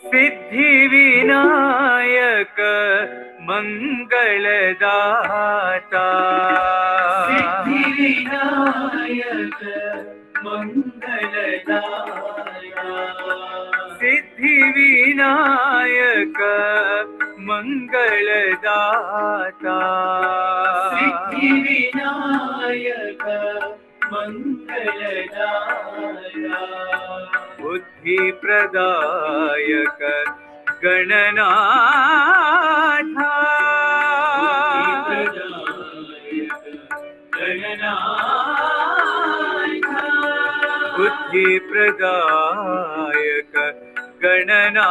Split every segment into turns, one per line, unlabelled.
सिद्धि विनायक मंगलदाता,
सिद्धि विनायक मंगलदाता,
सिद्धि विनायक मंगलदाता,
सिद्धि विनायक मंगलदाता,
बुद्धि प्रदायक गणनाथा, बुद्धि प्रदायक गणनाथा,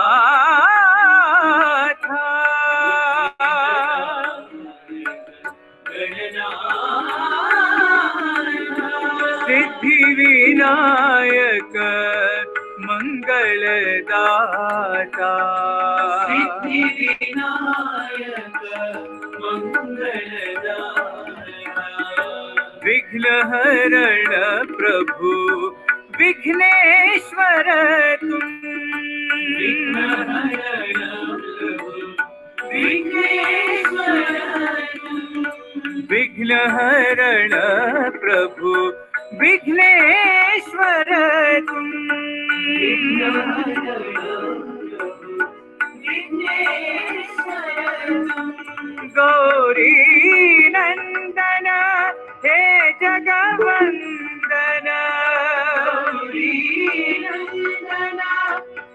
सिद्धि विनायक मंगलदाता,
सिद्धि विनायक मंगलदाता,
विघ्नहरण प्रभु विघ्नेश्वर तुम,
विघ्नहरण प्रभु विघ्नेश्वर तुम,
विघ्नहरण प्रभु विघ्नेश्वर तुम, गौरी नंदन हे जगवंदन,
गौरी नंदन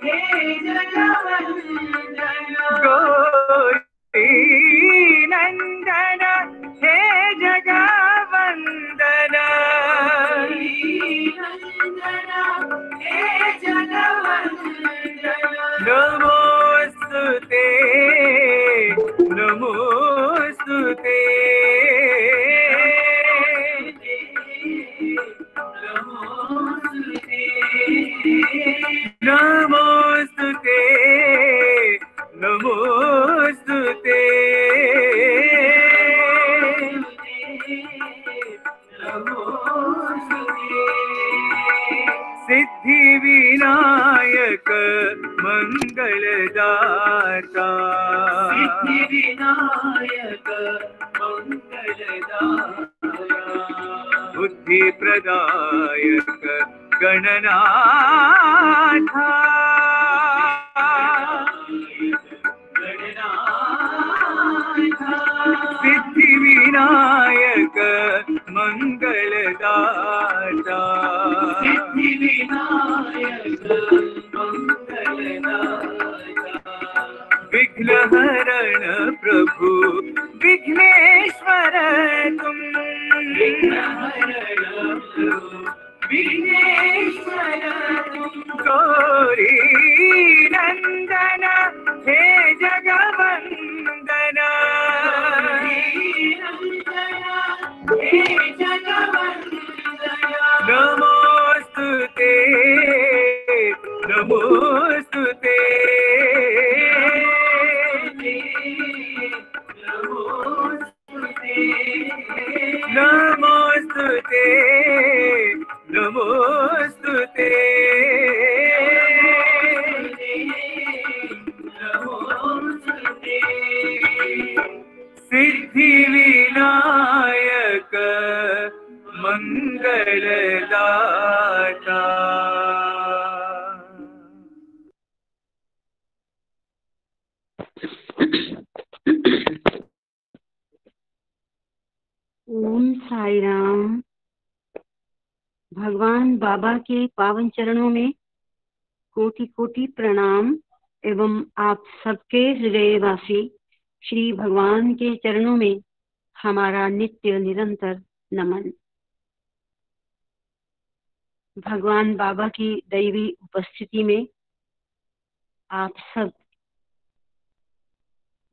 हे जगवंदन,
गौरी नंदन हे जगवंदन,
हे जगवंदन,
नमोस्तुते नमोस्तुते, नमोस्तुते नमोस्तुते, सिद्धि विनायक मंगलदाता,
सिद्धि विनायक मंगलदाता,
बुद्धि प्रदायक गणनाथा, सिद्धि विनायक मंगलदाता,
सिद्धि विनायक मंगलदाता,
विघ्नहरण प्रभु विघ्नेश्वर तुम,
विघ्नहरण प्रभु विघ्नेश्वर तुम,
गौरी नंदन हे जगवंदन,
हे जगवंदन,
नमोस्तुते नमोस्तुते, नमोस्तुते नमोस्तुते, सिद्धि विनायक मंगलदाता,
ओम साई राम। भगवान बाबा के पावन चरणों में कोटि कोटि प्रणाम एवं आप सबके हृदयवासी श्री भगवान के चरणों में हमारा नित्य निरंतर नमन। भगवान बाबा की दैवी उपस्थिति में आप सब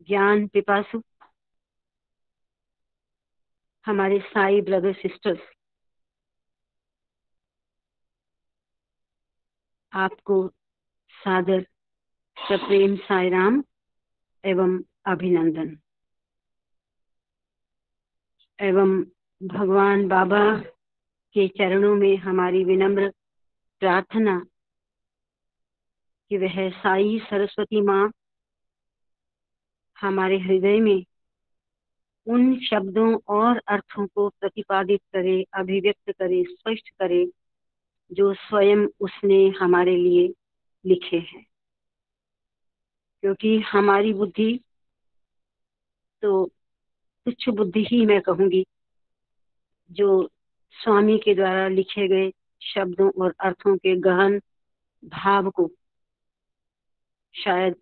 ज्ञान पिपासु हमारे साई ब्रदर सिस्टर्स आपको सादर सप्रेम साई राम एवं अभिनंदन एवं भगवान बाबा के चरणों में हमारी विनम्र प्रार्थना कि वह साई सरस्वती माँ हमारे हृदय में उन शब्दों और अर्थों को प्रतिपादित करे, अभिव्यक्त करे, स्पष्ट करे जो स्वयं उसने हमारे लिए लिखे हैं। क्योंकि हमारी बुद्धि तो तुच्छ बुद्धि ही मैं कहूंगी, जो स्वामी के द्वारा लिखे गए शब्दों और अर्थों के गहन भाव को शायद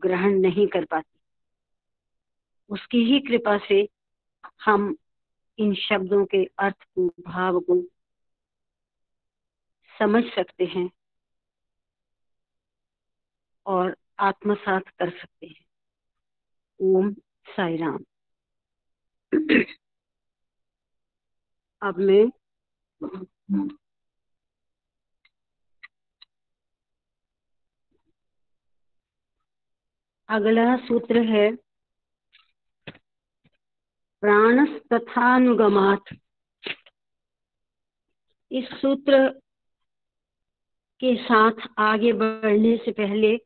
ग्रहण नहीं कर पाती। उसकी ही कृपा से हम इन शब्दों के अर्थ को, भाव को समझ सकते हैं और आत्मसात कर सकते हैं। ओम साई राम। अब मैं अगला सूत्र है प्राणस्तथानुगमात्। इस सूत्र के साथ आगे बढ़ने से पहले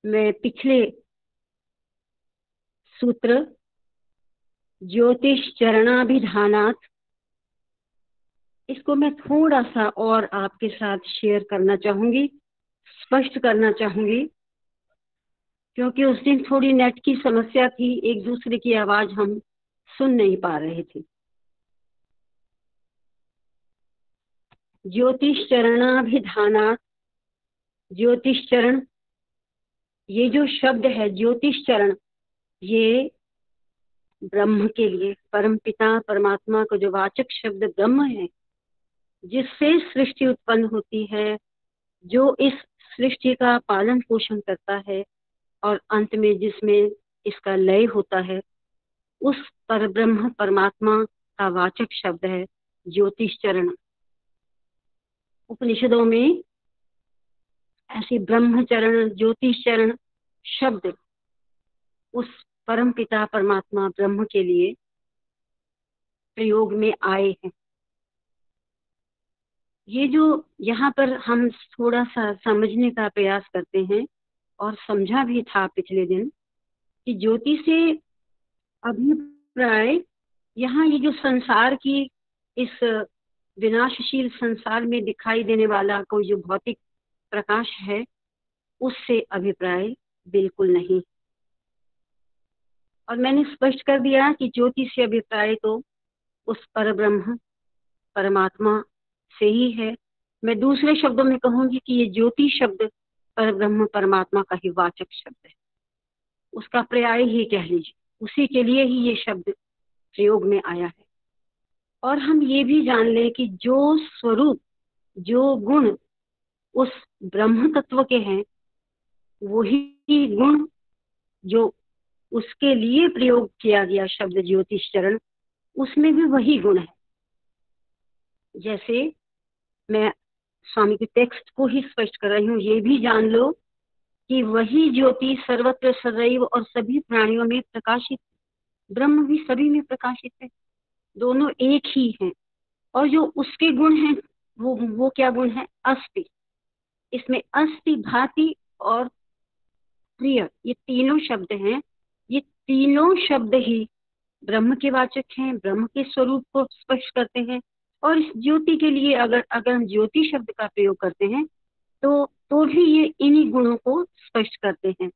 मैं पिछले सूत्र ज्योतिष चरणाभिधानात्, इसको मैं थोड़ा सा और आपके साथ शेयर करना चाहूंगी, स्पष्ट करना चाहूंगी, क्योंकि उस दिन थोड़ी नेट की समस्या थी, एक दूसरे की आवाज हम सुन नहीं पा रहे थे। ज्योतिष चरणाभिधानात्, ज्योतिष चरण, ये जो शब्द है ज्योतिष चरण, ये ब्रह्म के लिए, परम पिता परमात्मा का जो वाचक शब्द ब्रह्म है, जिससे सृष्टि उत्पन्न होती है, जो इस सृष्टि का पालन पोषण करता है और अंत में जिसमें इसका लय होता है, उस परब्रह्म परमात्मा का वाचक शब्द है ज्योतिष चरण। उपनिषदों में ऐसे ब्रह्मचरण, ज्योतिष चरण शब्द उस परम पिता परमात्मा ब्रह्म के लिए प्रयोग में आए हैं। ये जो यहाँ पर हम थोड़ा सा समझने का प्रयास करते हैं, और समझा भी था पिछले दिन, कि ज्योति से अभिप्राय यहाँ ये जो संसार की, इस विनाशशील संसार में दिखाई देने वाला कोई जो भौतिक प्रकाश है, उससे अभिप्राय बिल्कुल नहीं। और मैंने स्पष्ट कर दिया कि ज्योति से अभिप्राय तो उस परब्रह्म परमात्मा से ही है। मैं दूसरे शब्दों में कहूंगी कि ये ज्योति शब्द परब्रह्म परमात्मा का ही वाचक शब्द है, उसका पर्याय ही कह लीजिए, उसी के लिए ही ये शब्द प्रयोग में आया है। और हम ये भी जान लें कि जो स्वरूप, जो गुण उस ब्रह्म तत्व के हैं, वही गुण जो उसके लिए प्रयोग किया गया शब्द ज्योतिष चरण, उसमें भी वही गुण है। जैसे मैं स्वामी के टेक्स्ट को ही स्पष्ट कर रही हूँ, ये भी जान लो कि वही ज्योति सर्वत्र सदैव और सभी प्राणियों में प्रकाशित, ब्रह्म भी सभी में प्रकाशित है, दोनों एक ही हैं। और जो उसके गुण हैं, वो क्या गुण है? अस्ति। इसमें अस्ति, भाति और प्रिय, ये तीनों शब्द हैं। ये तीनों शब्द ही ब्रह्म के वाचक हैं, ब्रह्म के स्वरूप को स्पष्ट करते हैं। और इस ज्योति के लिए अगर हम ज्योति शब्द का प्रयोग करते हैं तो भी ये इन्हीं गुणों को स्पष्ट करते हैं।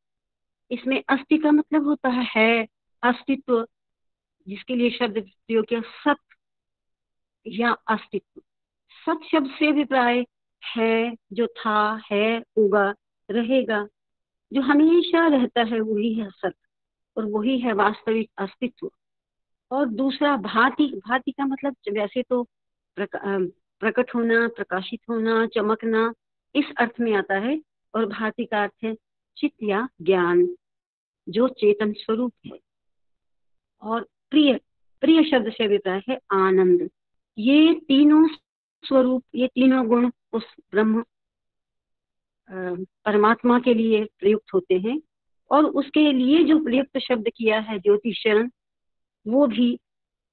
इसमें अस्ति का मतलब होता है अस्तित्व, जिसके लिए शब्द प्रयोग किया सत या अस्तित्व। सत शब्द से अभिप्राय है जो था, है, होगा, रहेगा, जो हमेशा रहता है, वही है सत, और वही है वास्तविक अस्तित्व। और दूसरा भाति, भाति का मतलब वैसे तो प्रकट होना, प्रकाशित होना, चमकना, इस अर्थ में आता है। और भाति का अर्थ है चित्त या ज्ञान, जो चेतन स्वरूप है। और प्रिय, प्रिय शब्द से अभिप्राय है आनंद। ये तीनों स्वरूप, ये तीनों गुण उस ब्रह्म परमात्मा के लिए प्रयुक्त होते हैं। और उसके लिए जो प्रयुक्त शब्द किया है ज्योतिषरण, वो भी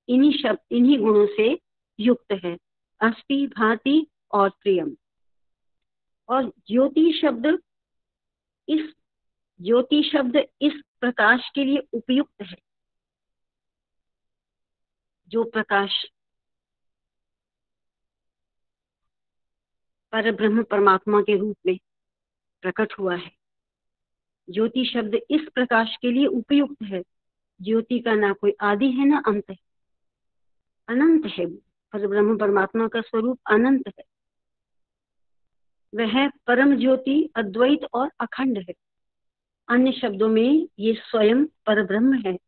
इन्हीं गुणों से युक्त है, अस्ति, भाति और प्रियम। और ज्योति शब्द इस प्रकाश के लिए उपयुक्त है, जो प्रकाश पर ब्रह्म परमात्मा के रूप में प्रकट हुआ है। ज्योति शब्द इस प्रकाश के लिए उपयुक्त है। ज्योति का ना कोई आदि है ना अंत है, अनंत है। पर ब्रह्म परमात्मा का स्वरूप अनंत है। वह परम ज्योति, अद्वैत और अखंड है। अन्य शब्दों में ये स्वयं परब्रह्म है,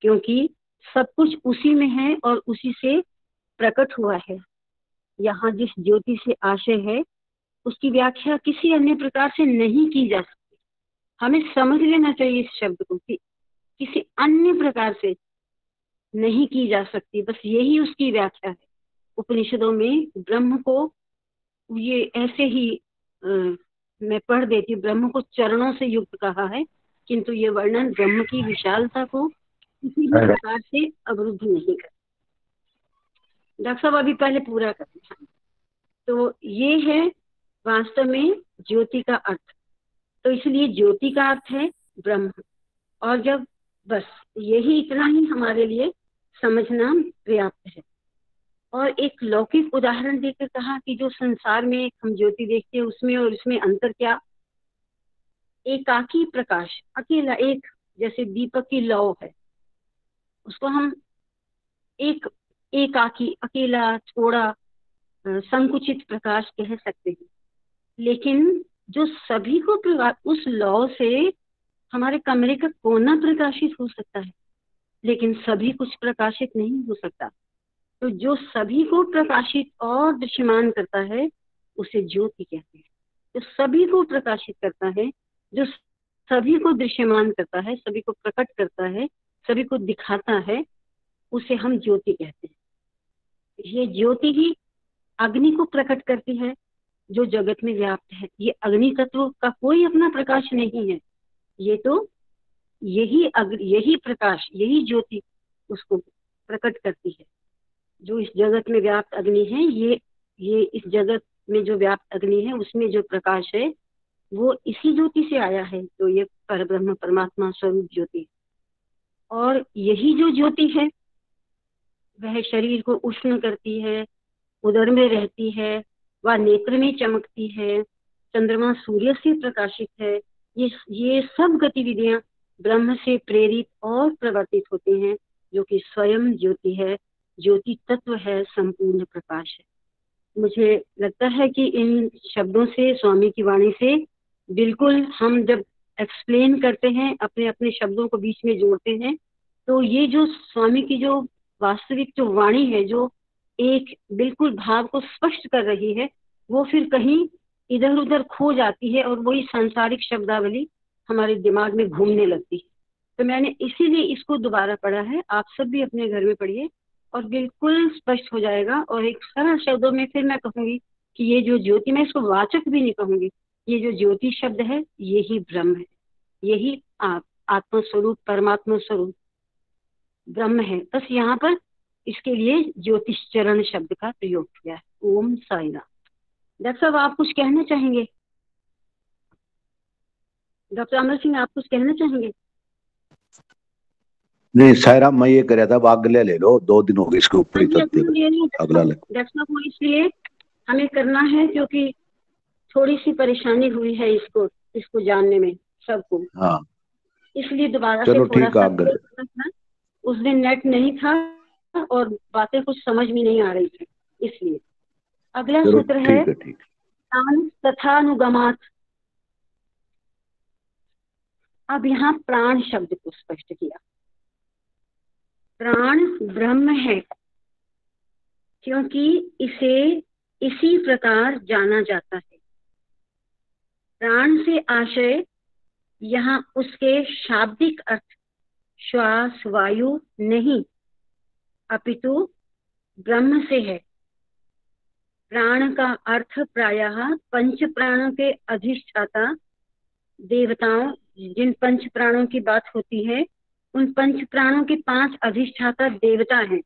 क्योंकि सब कुछ उसी में है और उसी से प्रकट हुआ है। यहाँ जिस ज्योति से आशय है, उसकी व्याख्या किसी अन्य प्रकार से नहीं की जा सकती। हमें समझ लेना चाहिए इस शब्द को कि किसी अन्य प्रकार से नहीं की जा सकती, बस यही उसकी व्याख्या है। उपनिषदों में ब्रह्म को ये ऐसे ही मैं पढ़ देती, ब्रह्म को चरणों से युक्त कहा है, किंतु ये वर्णन ब्रह्म की विशालता को किसी भी प्रकार से अवरुद्ध नहीं कर। डॉक्टर साहब अभी पहले पूरा करते। तो ये है वास्तव में ज्योति का अर्थ। तो इसलिए ज्योति का अर्थ है ब्रह्म। और जब बस यही इतना ही हमारे लिए समझना पर्याप्त है। और एक लौकिक उदाहरण देकर कहा कि जो संसार में हम ज्योति देखते हैं, उसमें और इसमें अंतर क्या। एकाकी प्रकाश, अकेला एक, जैसे दीपक की लौ है, उसको हम एक एकाकी, अकेला, थोड़ा संकुचित प्रकाश कह सकते हैं। लेकिन जो सभी को उस लौ से हमारे कमरे का कोना प्रकाशित हो सकता है, लेकिन सभी कुछ प्रकाशित नहीं हो सकता। तो जो सभी को प्रकाशित और दृश्यमान करता है, उसे ज्योति कहते हैं। जो सभी को प्रकाशित करता है, जो सभी को दृश्यमान करता है, सभी को प्रकट करता है, सभी को दिखाता है, उसे हम ज्योति कहते हैं। ये ज्योति ही अग्नि को प्रकट करती है, जो जगत में व्याप्त है। ये अग्नि तत्व का कोई अपना प्रकाश नहीं है, ये तो यही प्रकाश, यही ज्योति उसको प्रकट करती है। जो इस जगत में व्याप्त अग्नि है, ये इस जगत में जो व्याप्त अग्नि है, उसमें जो प्रकाश है, वो इसी ज्योति से आया है। तो ये परब्रह्म परमात्मा स्वरूप ज्योति। और यही जो ज्योति है, वह शरीर को उष्ण करती है, उदर में रहती है, वह नेत्र में चमकती है, चंद्रमा सूर्य से प्रकाशित है। ये सब गतिविधियां ब्रह्म से प्रेरित और प्रवर्तित होती हैं, जो कि स्वयं ज्योति है, ज्योति तत्व है, संपूर्ण प्रकाश है। मुझे लगता है कि इन शब्दों से, स्वामी की वाणी से, बिल्कुल हम जब एक्सप्लेन करते हैं, अपने अपने शब्दों को बीच में जोड़ते हैं, तो ये जो स्वामी की जो वास्तविक जो वाणी है, जो एक बिल्कुल भाव को स्पष्ट कर रही है, वो फिर कहीं इधर उधर खो जाती है और वही सांसारिक शब्दावली हमारे दिमाग में घूमने लगती है। तो मैंने इसीलिए इसको दोबारा पढ़ा है। आप सब भी अपने घर में पढ़िए और बिल्कुल स्पष्ट हो जाएगा। और एक सरल शब्दों में फिर मैं कहूंगी कि ये जो ज्योति, मैं इसको वाचक भी नहीं कहूंगी, ये जो ज्योति शब्द है, यही ब्रह्म है, यही आत्मा स्वरूप, परमात्मा स्वरूप ब्रह्म है। बस यहाँ पर इसके लिए ज्योतिश्चरण शब्द का प्रयोग किया है। ओम साई राम। डॉक्टर साहब आप कुछ कहना चाहेंगे? डॉक्टर अमर सिंह आप कुछ कहना चाहेंगे?
नहीं सायरा, मैं ये कह रहा था अगले ले लो, 2 दिन हो गए इसके ऊपर ही चलते अगला ले।
डॉक्टर साहब वो इसलिए हमें करना है क्योंकि थोड़ी सी परेशानी हुई है इसको जानने में सबको।
हाँ,
इसलिए दोबारा
चलो
से थोड़ा
ठीक है।
सा, उस दिन नेट नहीं था और बातें कुछ समझ में नहीं आ रही थी, इसलिए। अगला सूत्र है प्राण तथानुगमात्। अब यहाँ प्राण शब्द को स्पष्ट किया। प्राण ब्रह्म है, क्योंकि इसे इसी प्रकार जाना जाता है। प्राण से आशय यहाँ उसके शाब्दिक अर्थ श्वास, वायु नहीं, अपितु ब्रह्म से है। प्राण का अर्थ प्रायः पंच प्राणों के अधिष्ठाता देवताओं, जिन पंच प्राणों की बात होती है उन पंच प्राणों के 5 अधिष्ठाता देवता हैं,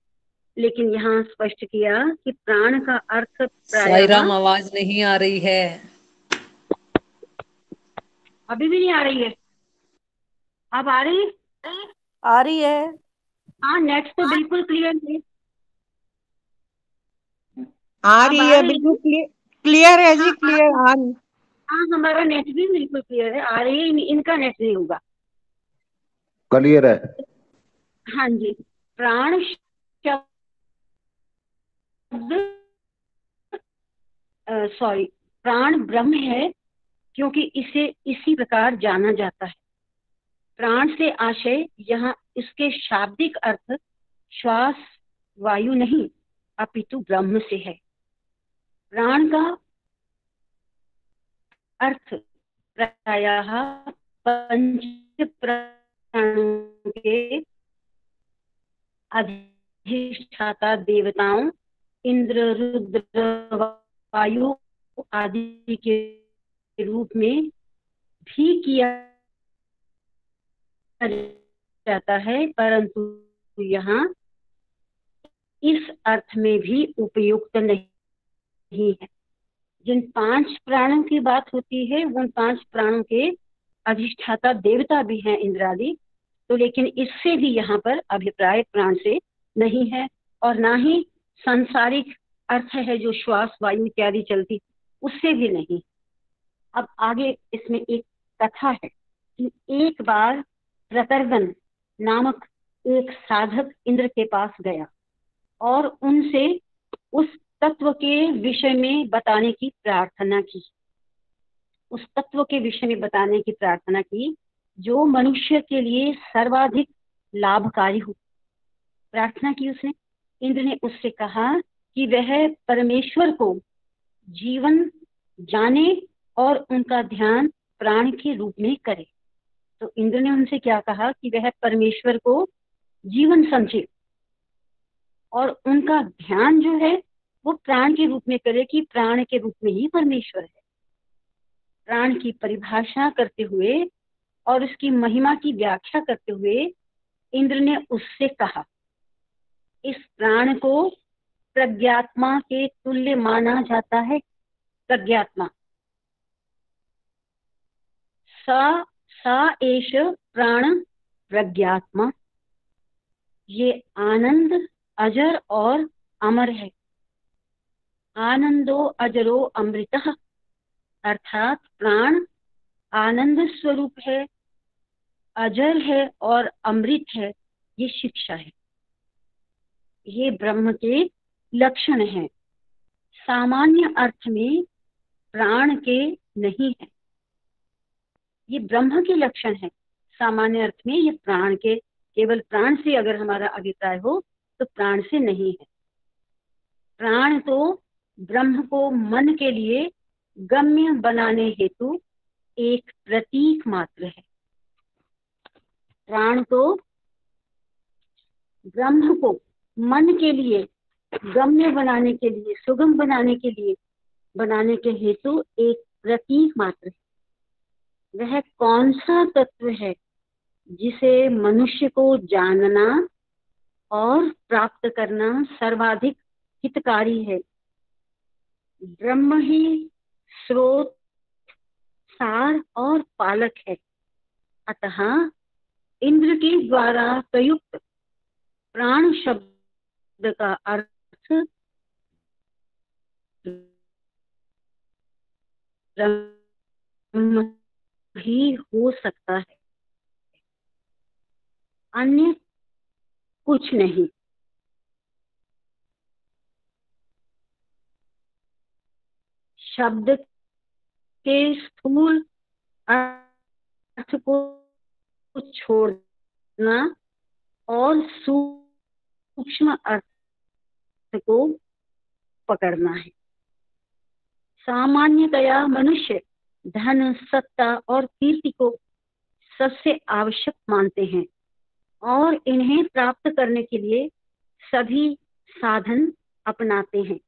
लेकिन यहाँ स्पष्ट किया कि प्राण का अर्थ प्रायः।
साईराम, आवाज नहीं आ रही है।
अभी भी नहीं आ रही है? अब आ रही है?
आ रही है।
हाँ, नेट तो बिल्कुल क्लियर है।
आ
अब
रही
आ
है,
रही
बिल्कुल क्लियर है जी,
हाँ,
क्लियर। हाँ
हाँ, हमारा नेट भी बिल्कुल क्लियर है। आ रही है, इनका नेट नहीं होगा।
क्लियर है।
हाँ जी। प्राण शब्द, सॉरी, प्राण ब्रह्म है, क्योंकि इसे इसी प्रकार जाना जाता है। प्राण से आशय यहाँ इसके शाब्दिक अर्थ श्वास वायु नहीं अपितु ब्रह्म से है। प्राण का अर्थ प्रायः पंच प्राणों के अधिष्ठाता देवताओं इंद्र रुद्र वायु आदि के रूप में भी किया जाता है, परंतु यहाँ इस अर्थ में भी उपयुक्त नहीं है। जिन 5 प्राणों की बात होती है उन 5 प्राणों के अधिष्ठाता देवता भी हैं इंद्र आदि, तो लेकिन इससे भी यहाँ पर अभिप्राय प्राण से नहीं है, और ना ही सांसारिक अर्थ है जो श्वास वायु इत्यादि चलती, उससे भी नहीं। अब आगे इसमें एक कथा है कि एक बार प्रतर्गन नामक एक साधक इंद्र के पास गया और उनसे उस तत्व के विषय में बताने की प्रार्थना की। उस तत्व के विषय में बताने की प्रार्थना की जो मनुष्य के लिए सर्वाधिक लाभकारी हो। प्रार्थना की उसने। इंद्र ने उससे कहा कि वह परमेश्वर को जीवन जाने और उनका ध्यान प्राण के रूप में करे। तो इंद्र ने उनसे क्या कहा कि वह परमेश्वर को जीवन समझे और उनका ध्यान जो है वो प्राण के रूप में करे, कि प्राण के रूप में ही परमेश्वर है। प्राण की परिभाषा करते हुए और उसकी महिमा की व्याख्या करते हुए इंद्र ने उससे कहा, इस प्राण को प्रज्ञात्मा के तुल्य माना जाता है। प्रज्ञात्मा सा एष प्राण प्रज्ञात्मा, ये आनंद अजर और अमर है। आनंदो अजरो अमृतः, अर्थात प्राण आनंद स्वरूप है, अजर है और अमृत है। ये शिक्षा है, ये ब्रह्म के लक्षण हैं। सामान्य अर्थ में प्राण के नहीं है, ये ब्रह्म के लक्षण है। सामान्य अर्थ में ये प्राण के, केवल प्राण से अगर हमारा अभिप्राय हो तो प्राण से नहीं है। प्राण तो ब्रह्म को मन के लिए गम्य बनाने हेतु एक प्रतीक मात्र है। प्राण तो ब्रह्म को मन के लिए गम्य बनाने के लिए, सुगम बनाने के लिए, बनाने के हेतु एक प्रतीक मात्र है। वह कौन सा तत्व है जिसे मनुष्य को जानना और प्राप्त करना सर्वाधिक हितकारी है? ब्रह्म ही स्रोत, सार और पालक है। अतः इंद्र के द्वारा प्रयुक्त प्राण शब्द का अर्थ ब्रह्म ही हो सकता है, अन्य कुछ नहीं। शब्द के स्थूल अर्थ को छोड़ना और सूक्ष्म अर्थ को पकड़ना है। सामान्यतया मनुष्य धन, सत्ता और कीर्ति को सबसे आवश्यक मानते हैं और इन्हें प्राप्त करने के लिए सभी साधन अपनाते हैं।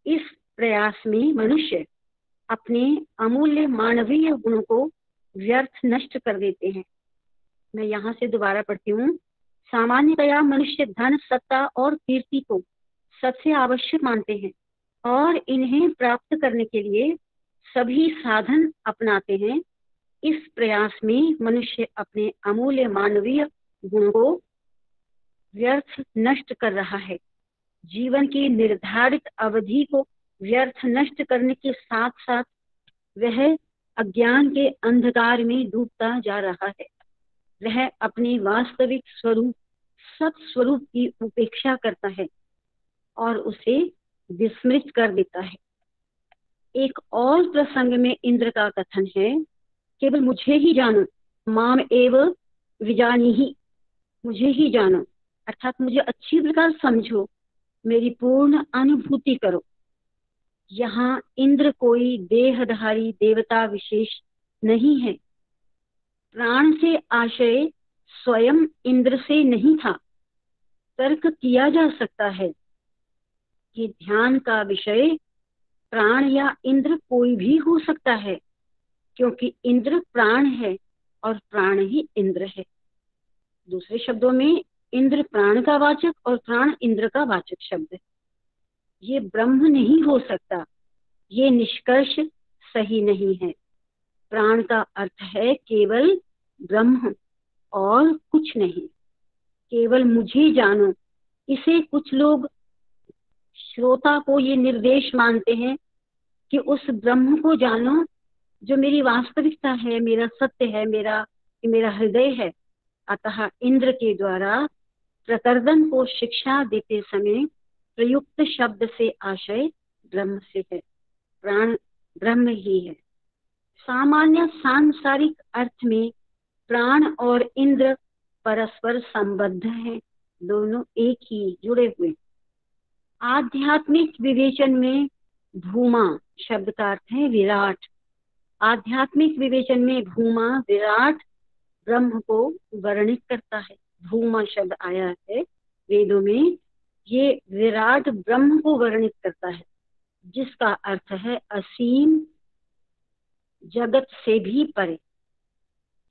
इस प्रयास में मनुष्य अपने अमूल्य मानवीय गुणों को व्यर्थ नष्ट कर देते हैं। मैं यहाँ से दोबारा पढ़ती हूँ। सामान्यतया मनुष्य धन, सत्ता और कीर्ति को सबसे आवश्यक मानते हैं और इन्हें प्राप्त करने के लिए सभी साधन अपनाते हैं। इस प्रयास में मनुष्य अपने अमूल्य मानवीय गुणों को व्यर्थ नष्ट कर रहा है। जीवन की निर्धारित अवधि को व्यर्थ नष्ट करने के साथ साथ वह अज्ञान के अंधकार में डूबता जा रहा है। वह अपने वास्तविक स्वरूप सत स्वरूप की उपेक्षा करता है और उसे विस्मृत कर देता है। एक और प्रसंग में इंद्र का कथन है, केवल मुझे ही जानो, माम एव विजानीहि, मुझे ही जानो, अर्थात मुझे अच्छी प्रकार समझो, मेरी पूर्ण अनुभूति करो। यहाँ इंद्र कोई देहधारी देवता विशेष नहीं है। प्राण से आशय स्वयं इंद्र से नहीं था। तर्क किया जा सकता है कि ध्यान का विषय प्राण या इंद्र कोई भी हो सकता है, क्योंकि इंद्र प्राण है और प्राण ही इंद्र है। दूसरे शब्दों में इंद्र प्राण का वाचक और प्राण इंद्र का वाचक शब्द है। ये ब्रह्म नहीं हो सकता, ये निष्कर्ष सही नहीं है। प्राण का अर्थ है केवल ब्रह्म और कुछ नहीं। केवल मुझे जानो, इसे कुछ लोग श्रोता को ये निर्देश मानते हैं कि उस ब्रह्म को जानो जो मेरी वास्तविकता है, मेरा सत्य है, मेरा हृदय है। अतः इंद्र के द्वारा प्रकर्दन को शिक्षा देते समय प्रयुक्त शब्द से आशय ब्रह्म से है। प्राण ब्रह्म ही है। सामान्य सांसारिक अर्थ में प्राण और इंद्र परस्पर संबद्ध हैं, दोनों एक ही जुड़े हुए। आध्यात्मिक विवेचन में भूमा शब्द का अर्थ है विराट। आध्यात्मिक विवेचन में भूमा विराट ब्रह्म को वर्णित करता है। भूमा शब्द आया है वेदों में, ये विराट ब्रह्म को वर्णित करता है, जिसका अर्थ है असीम, जगत से भी परे।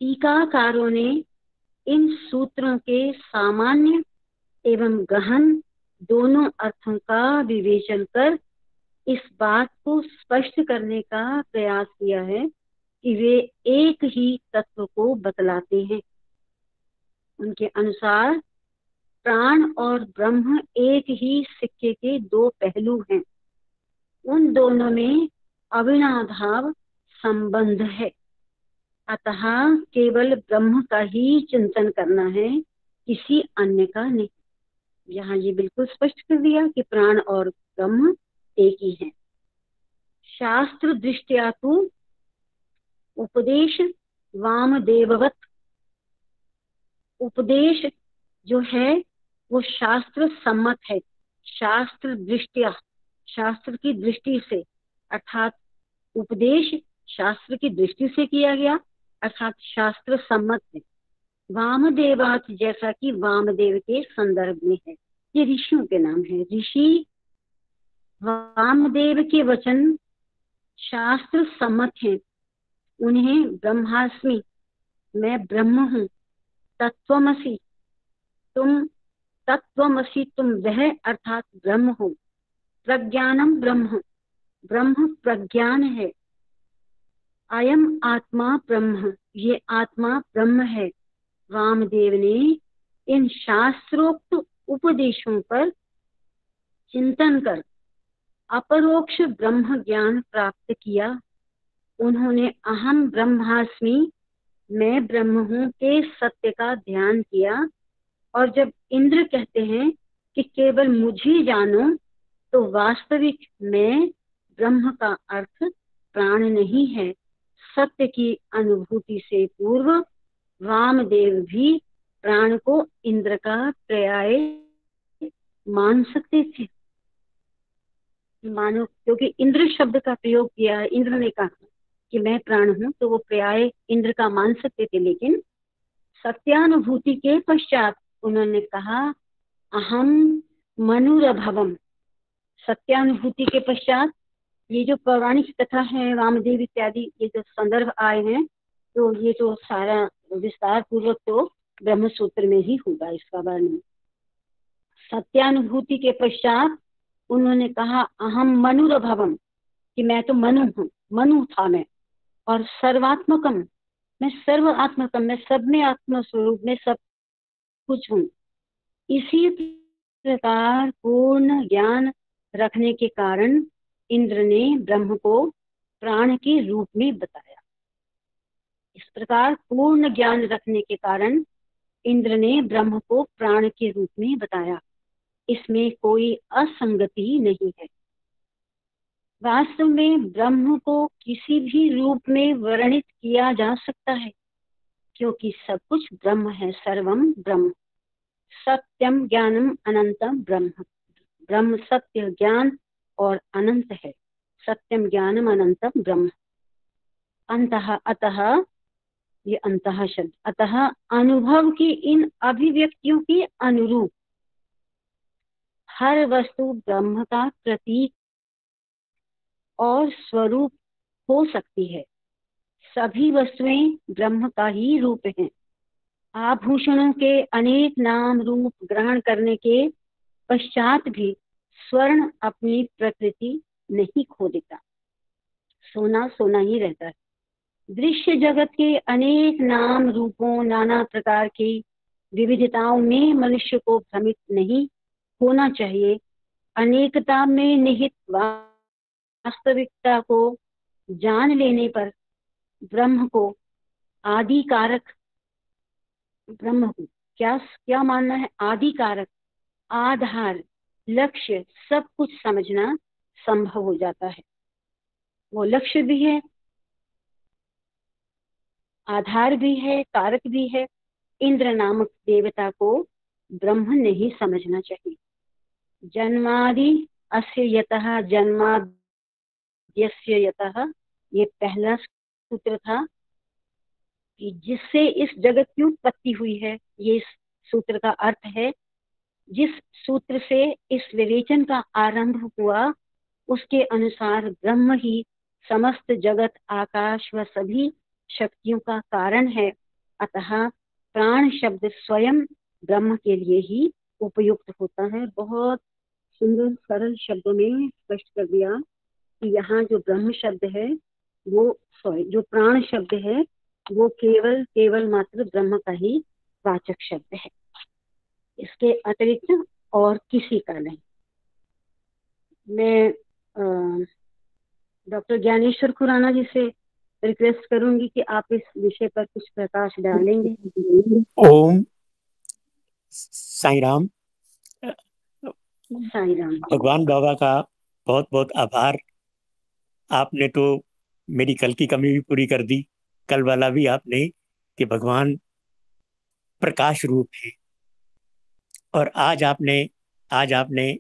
टीकाकारों ने इन सूत्रों के सामान्य एवं गहन दोनों अर्थों का विवेचन कर इस बात को स्पष्ट करने का प्रयास किया है कि वे एक ही तत्व को बतलाते हैं। उनके अनुसार प्राण और ब्रह्म एक ही सिक्के के दो पहलू हैं। उन दोनों में अविनाभाव संबंध है। अतः केवल ब्रह्म का ही चिंतन करना है, किसी अन्य का नहीं। यहाँ ये बिल्कुल स्पष्ट कर दिया कि प्राण और ब्रह्म एक ही हैं। शास्त्र दृष्टिया तो उपदेश वामदेववत, उपदेश जो है वो शास्त्र सम्मत है। शास्त्र दृष्टिया, शास्त्र की दृष्टि से, अर्थात उपदेश शास्त्र की दृष्टि से किया गया, अर्थात शास्त्र सम्मत है। वामदेवात, जैसा कि वामदेव के संदर्भ में है। ये ऋषियों के नाम है। ऋषि वामदेव के वचन शास्त्र सम्मत हैं। उन्हें ब्रह्मास्मि, मैं ब्रह्म हूँ, तत्वमसि, तुम तत्वमसि, तुम वह अर्थात ब्रह्म हो, प्रज्ञानम ब्रह्म, ब्रह्म प्रज्ञान है, अयम आत्मा ब्रह्म, ये आत्मा ब्रह्म है। वामदेव ने इन शास्त्रोक्त उपदेशों पर चिंतन कर अपरोक्ष ब्रह्म ज्ञान प्राप्त किया। उन्होंने अहम ब्रह्मास्मि, मैं ब्रह्म हूँ के सत्य का ध्यान किया। और जब इंद्र कहते हैं कि केवल मुझे जानो, तो वास्तविक मैं ब्रह्म का अर्थ प्राण नहीं है। सत्य की अनुभूति से पूर्व वामदेव भी प्राण को इंद्र का पर्याय मान सकते थे। मानो, क्योंकि इंद्र शब्द का प्रयोग किया है, इंद्र ने कहा कि मैं प्राण हूं, तो वो पर्याय इंद्र का मान सकते थे। लेकिन सत्यानुभूति के पश्चात उन्होंने कहा अहम मनुरभवम। सत्यानुभूति के पश्चात ये जो पौराणिक कथा है, वामदेव इत्यादि ये जो संदर्भ आए हैं, तो ये तो सारा विस्तार पूर्वक तो ब्रह्म सूत्र में ही होगा इसका वर्णन। सत्यानुभूति के पश्चात उन्होंने कहा अहम मनुरभवम, कि मैं तो मनु हूँ, मनु था मैं, और सर्वात्मकम, मैं सर्व आत्मकम, मैं सब में आत्म स्वरूप में सब कुछ हूँ। इसी प्रकार पूर्ण ज्ञान रखने के कारण इंद्र ने ब्रह्म को प्राण के रूप में बताया। इस प्रकार पूर्ण ज्ञान रखने के कारण इंद्र ने ब्रह्म को प्राण के रूप में बताया। इसमें कोई असंगति नहीं है। वास्तव में ब्रह्म को किसी भी रूप में वर्णित किया जा सकता है, क्योंकि सब कुछ ब्रह्म है, सर्वम ब्रह्म, सत्यम ज्ञानम अनंतम ब्रह्म। ब्रह्म सत्य, ज्ञान और अनंत है। सत्यम ज्ञानम अनंतम ब्रह्म। अंतः, अतः, ये अंतः शब्द, अतः अनुभव की इन अभिव्यक्तियों के अनुरूप हर वस्तु ब्रह्म का प्रतीक और स्वरूप हो सकती है। सभी वस्तुएं ब्रह्म का ही रूप हैं। आभूषणों के अनेक नाम रूप ग्रहण करने के पश्चात भी स्वर्ण अपनी प्रकृति नहीं खो देता, सोना सोना ही रहता है। दृश्य जगत के अनेक नाम रूपों, नाना प्रकार की विविधताओं में मनुष्य को भ्रमित नहीं होना चाहिए। अनेकता में निहित वास्तविकता को जान लेने पर ब्रह्म को आदि कारक, ब्रह्म को क्या मानना है? आदि कारक, आधार, लक्ष्य, सब कुछ समझना संभव हो जाता है। वो लक्ष्य भी है, आधार भी है, कारक भी है। इंद्र नामक देवता को ब्रह्म नहीं समझना चाहिए। जन्मादि अस्य यतः, जन्माद्यस्य यतः, ये पहला सूत्र था कि जिससे इस जगत की उत्पत्ति हुई है। ये इस सूत्र का अर्थ है। जिस सूत्र से इस विवेचन का आरंभ हुआ उसके अनुसार ब्रह्म ही समस्त जगत, आकाश व सभी शक्तियों का कारण है। अतः प्राण शब्द स्वयं ब्रह्म के लिए ही उपयुक्त होता है। बहुत सुंदर सरल शब्दों में स्पष्ट कर दिया कि यहाँ जो ब्रह्म शब्द है वो, जो प्राण शब्द है वो केवल मात्र ब्रह्म का ही वाचक शब्द है, इसके अतिरिक्त और किसी का नहीं। मैं डॉक्टर ज्ञानेश्वर खुराना जी से रिक्वेस्ट करूंगी कि आप इस विषय पर कुछ प्रकाश डालेंगे।
ओम साईं राम।
साईं राम।
भगवान बाबा का बहुत बहुत आभार। आपने तो मेरी कल की कमी भी पूरी कर दी। कल वाला भी आपने कि भगवान प्रकाश रूप है, और आज आपने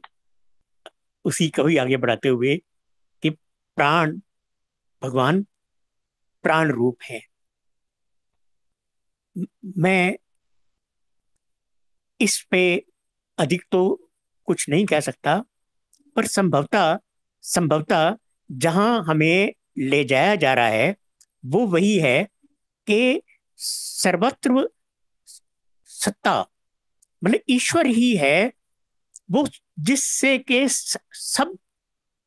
उसी को भी आगे बढ़ाते हुए कि भगवान प्राण रूप है। मैं इस पे अधिक तो कुछ नहीं कह सकता, पर संभवतः जहां हमें ले जाया जा रहा है वो वही है कि सर्वत्र सत्ता, मतलब ईश्वर ही है वो जिससे के सब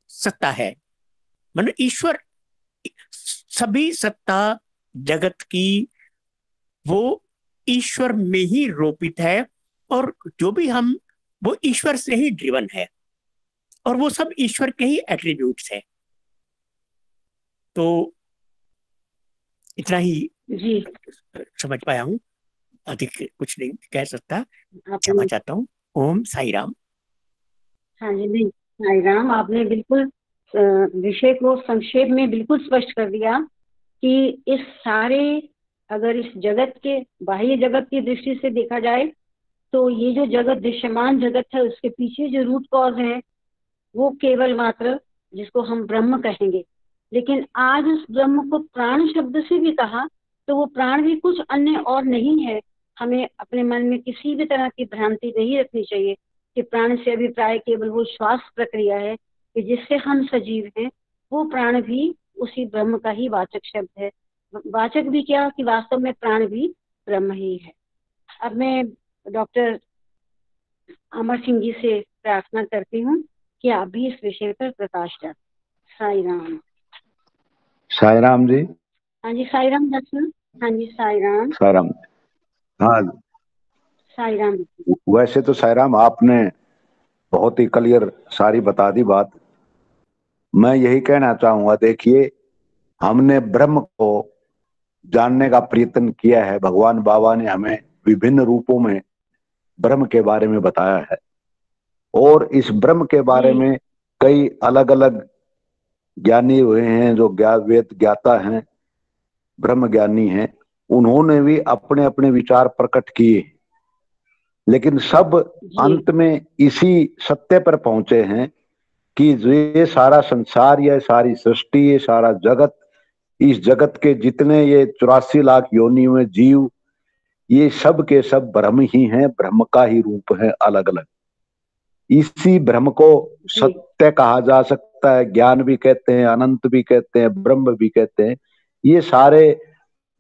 सत्ता है। मतलब ईश्वर, सभी सत्ता जगत की वो ईश्वर में ही रोपित है, और जो भी हम वो ईश्वर से ही ड्रिवन है, और वो सब ईश्वर के ही एट्रीब्यूट्स है। तो इतना ही
जी
समझ पाया हूँ, अधिक कुछ नहीं कह सकता। क्षमा चाहता हूँ। ओम साई राम।
हाँ जी, नहीं साई राम, आपने बिल्कुल विषय को संक्षेप में बिल्कुल स्पष्ट कर दिया कि इस सारे, अगर इस जगत के बाह्य जगत की दृष्टि से देखा जाए तो ये जो जगत, दृश्यमान जगत है, उसके पीछे जो रूट कॉज है वो केवल मात्र जिसको हम ब्रह्म कहेंगे। लेकिन आज उस ब्रह्म को प्राण शब्द से भी कहा तो वो प्राण भी कुछ अन्य और नहीं है। हमें अपने मन में किसी भी तरह की भ्रांति नहीं रखनी चाहिए कि प्राण से अभिप्राय केवल वो श्वास प्रक्रिया है कि जिससे हम सजीव हैं। वो प्राण भी उसी ब्रह्म का ही वाचक शब्द है। वाचक भी क्या कि वास्तव में प्राण भी ब्रह्म ही है। अब मैं डॉक्टर अमर सिंह जी से प्रार्थना करती हूँ कि आप भी इस विषय पर प्रकाश डालें। साई राम।
साई राम जी।
हाँ जी साई राम डॉक्टर। हाँ जी साई राम।
साई राम। हाँ,
साई राम।
वैसे तो साई राम आपने बहुत ही क्लियर सारी बता दी बात। मैं यही कहना चाहूंगा, देखिए हमने ब्रह्म को जानने का प्रयत्न किया है। भगवान बाबा ने हमें विभिन्न रूपों में ब्रह्म के बारे में बताया है, और इस ब्रह्म के बारे
जी
में कई अलग अलग ज्ञानी हुए हैं, जो वेद ज्ञाता हैं, ब्रह्म ज्ञानी हैं, उन्होंने भी अपने अपने विचार प्रकट किए, लेकिन सब
जी
अंत में इसी सत्य पर पहुंचे हैं कि जो ये सारा संसार, ये सारी सृष्टि, ये सारा जगत, इस जगत के जितने ये 84 लाख योनियों में जीव, ये सब के सब ब्रह्म ही हैं, ब्रह्म का ही रूप है अलग अलग। इसी ब्रह्म को
जी
सत्य कहा जा सकता है, ज्ञान भी कहते हैं, अनंत भी कहते हैं, ब्रह्म भी कहते हैं, ये सारे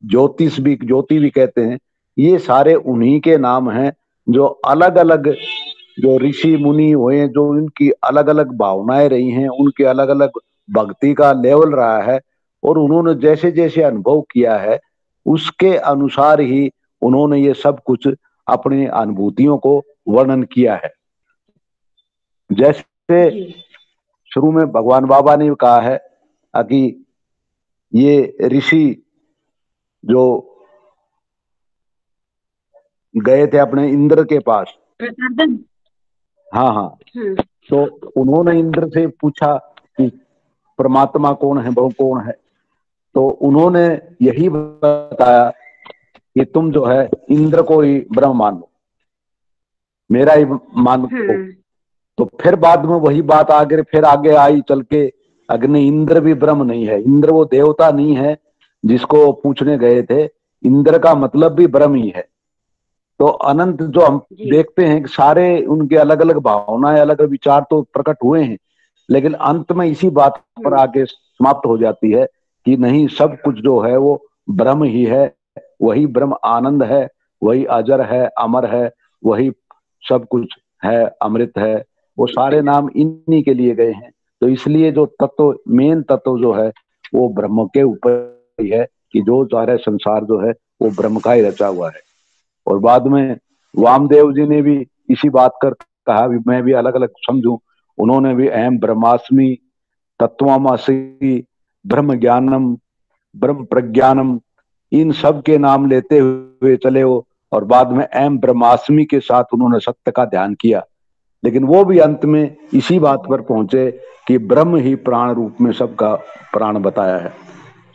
ज्योति भी कहते हैं। ये सारे उन्हीं के नाम हैं, जो अलग अलग जो ऋषि मुनि हुए, जो उनकी अलग अलग भावनाएं रही हैं, उनके अलग अलग भक्ति का लेवल रहा है, और उन्होंने जैसे जैसे अनुभव किया है उसके अनुसार ही उन्होंने ये सब कुछ अपनी अनुभूतियों को वर्णन किया है। जैसे
जी
शुरू में भगवान बाबा ने कहा है कि ये ऋषि जो गए थे अपने इंद्र के पास,
प्रतापन।
हाँ हाँ, तो उन्होंने इंद्र से पूछा कि परमात्मा कौन है, वो कौन है, तो उन्होंने यही बताया कि तुम जो है इंद्र को ही ब्रह्म मान लो, मेरा ही मान लो। तो फिर बाद में वही बात फिर आगे आई चल के, अग्नि इंद्र भी ब्रह्म नहीं है, इंद्र वो देवता नहीं है जिसको पूछने गए थे, इंद्र का मतलब भी ब्रह्म ही है। तो अनंत जो हम
जी
देखते हैं कि सारे उनके अलग अलग भावनाएं, अलग अलग विचार तो प्रकट हुए हैं, लेकिन अंत में इसी बात पर आगे समाप्त हो जाती है कि नहीं, सब कुछ जो है वो ब्रह्म ही है, वही ब्रह्म आनंद है, वही अजर है, अमर है, वही सब कुछ है, अमृत है। वो सारे नाम इन्हीं के लिए गए हैं। तो इसलिए जो तत्व, मेन तत्व जो है वो ब्रह्म के ऊपर ही है, कि जो सारे संसार जो है वो ब्रह्म का ही रचा हुआ है। और बाद में वामदेव जी ने भी इसी बात कर कहा, मैं भी अलग अलग समझूं, उन्होंने भी अहम ब्रह्मास्मि तत्वमसि ब्रह्म ज्ञानम ब्रह्म प्रज्ञानम, इन सब के नाम लेते हुए चले हो, और बाद में अहम ब्रह्मास्मि के साथ उन्होंने सत्य का ध्यान किया। लेकिन वो भी अंत में इसी बात पर पहुंचे कि ब्रह्म ही प्राण रूप में सबका प्राण बताया है।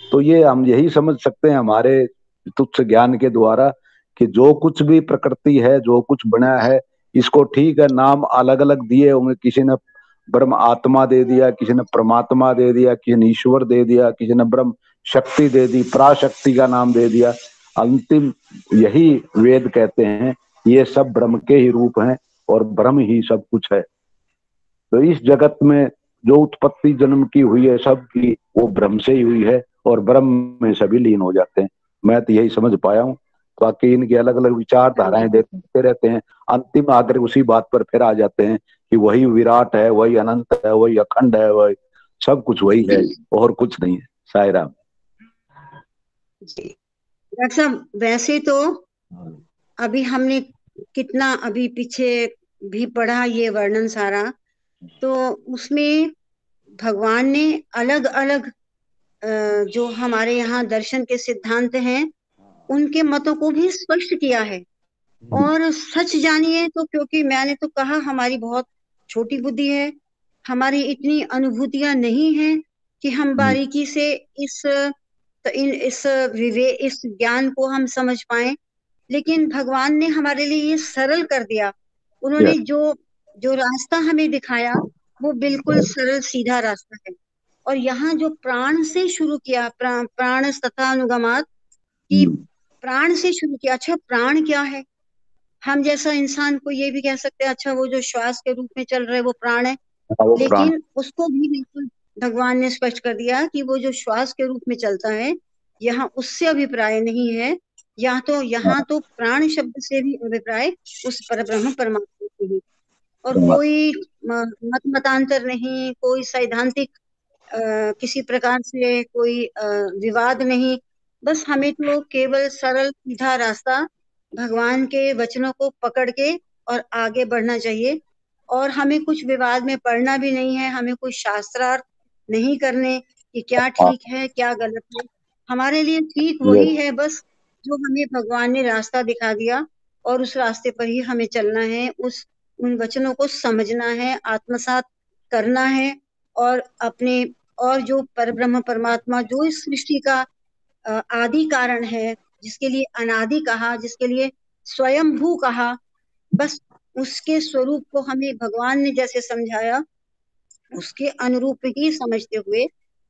तो ये हम यही समझ सकते हैं हमारे तुच्छ ज्ञान के द्वारा कि जो कुछ भी प्रकृति है, जो कुछ बना है, इसको ठीक है नाम अलग अलग दिए होंगे, किसी ने ब्रह्म आत्मा दे दिया, किसी ने परमात्मा दे दिया, किसी ने ईश्वर दे दिया, किसी ने ब्रह्म शक्ति दे दी, पराशक्ति का नाम दे दिया। अंतिम यही वेद कहते हैं, ये सब ब्रह्म के ही रूप हैं और ब्रह्म ही सब कुछ है। तो इस जगत में जो उत्पत्ति जन्म की हुई है सबकी, वो ब्रह्म से ही हुई है, और ब्रह्म में सभी लीन हो जाते हैं। मैं तो यही समझ पाया हूँ। बाकी इनकी अलग अलग विचारधाराएं देते रहते हैं, अंतिम आकर उसी बात पर फिर आ जाते हैं कि वही विराट है, वही अनंत है, वही अखंड है, वही सब कुछ वही है और कुछ नहीं है। साई राम
जी। डॉक्टर साहब, वैसे तो अभी हमने कितना अभी पीछे भी पढ़ा ये वर्णन सारा, तो उसमें भगवान ने अलग अलग जो हमारे यहाँ दर्शन के सिद्धांत हैं उनके मतों को भी स्पष्ट किया है। और सच जानिए तो, क्योंकि मैंने तो कहा हमारी बहुत छोटी बुद्धि है, हमारी इतनी अनुभूतियां नहीं है कि हम बारीकी से इस ज्ञान को हम समझ पाए। लेकिन भगवान ने हमारे लिए ये सरल कर दिया। उन्होंने जो रास्ता हमें दिखाया वो बिल्कुल सरल सीधा रास्ता है। और यहाँ जो प्राण से शुरू किया, प्राण तथा अनुगमात, कि प्राण से शुरू किया। अच्छा, प्राण क्या है? हम जैसा इंसान को ये भी कह सकते हैं, अच्छा वो जो श्वास के रूप में चल रहे वो प्राण है, लेकिन उसको भी बिल्कुल भगवान ने स्पष्ट कर दिया कि वो जो श्वास के रूप में चलता है, यहाँ उससे अभिप्राय नहीं है, यहाँ तो प्राण शब्द से भी अभिप्राय उस परब्रह्म परमात्मा से ही, और कोई मत मतांतर नहीं, कोई सैद्धांतिक किसी प्रकार से कोई विवाद नहीं। बस हमें तो केवल सरल सीधा रास्ता भगवान के वचनों को पकड़ के और आगे बढ़ना चाहिए, और हमें कुछ विवाद में पढ़ना भी नहीं है, हमें कुछ शास्त्रार्थ नहीं करने कि क्या ठीक है क्या गलत है। हमारे लिए ठीक वही है बस जो हमें भगवान ने रास्ता दिखा दिया, और उस रास्ते पर ही हमें चलना है, उन वचनों को समझना है, आत्मसात करना है, और जो परब्रह्म परमात्मा जो इस सृष्टि का आदि कारण है, जिसके लिए अनादि कहा, जिसके लिए स्वयंभू कहा, बस उसके स्वरूप को हमें भगवान ने जैसे समझाया उसके अनुरूप ही समझते हुए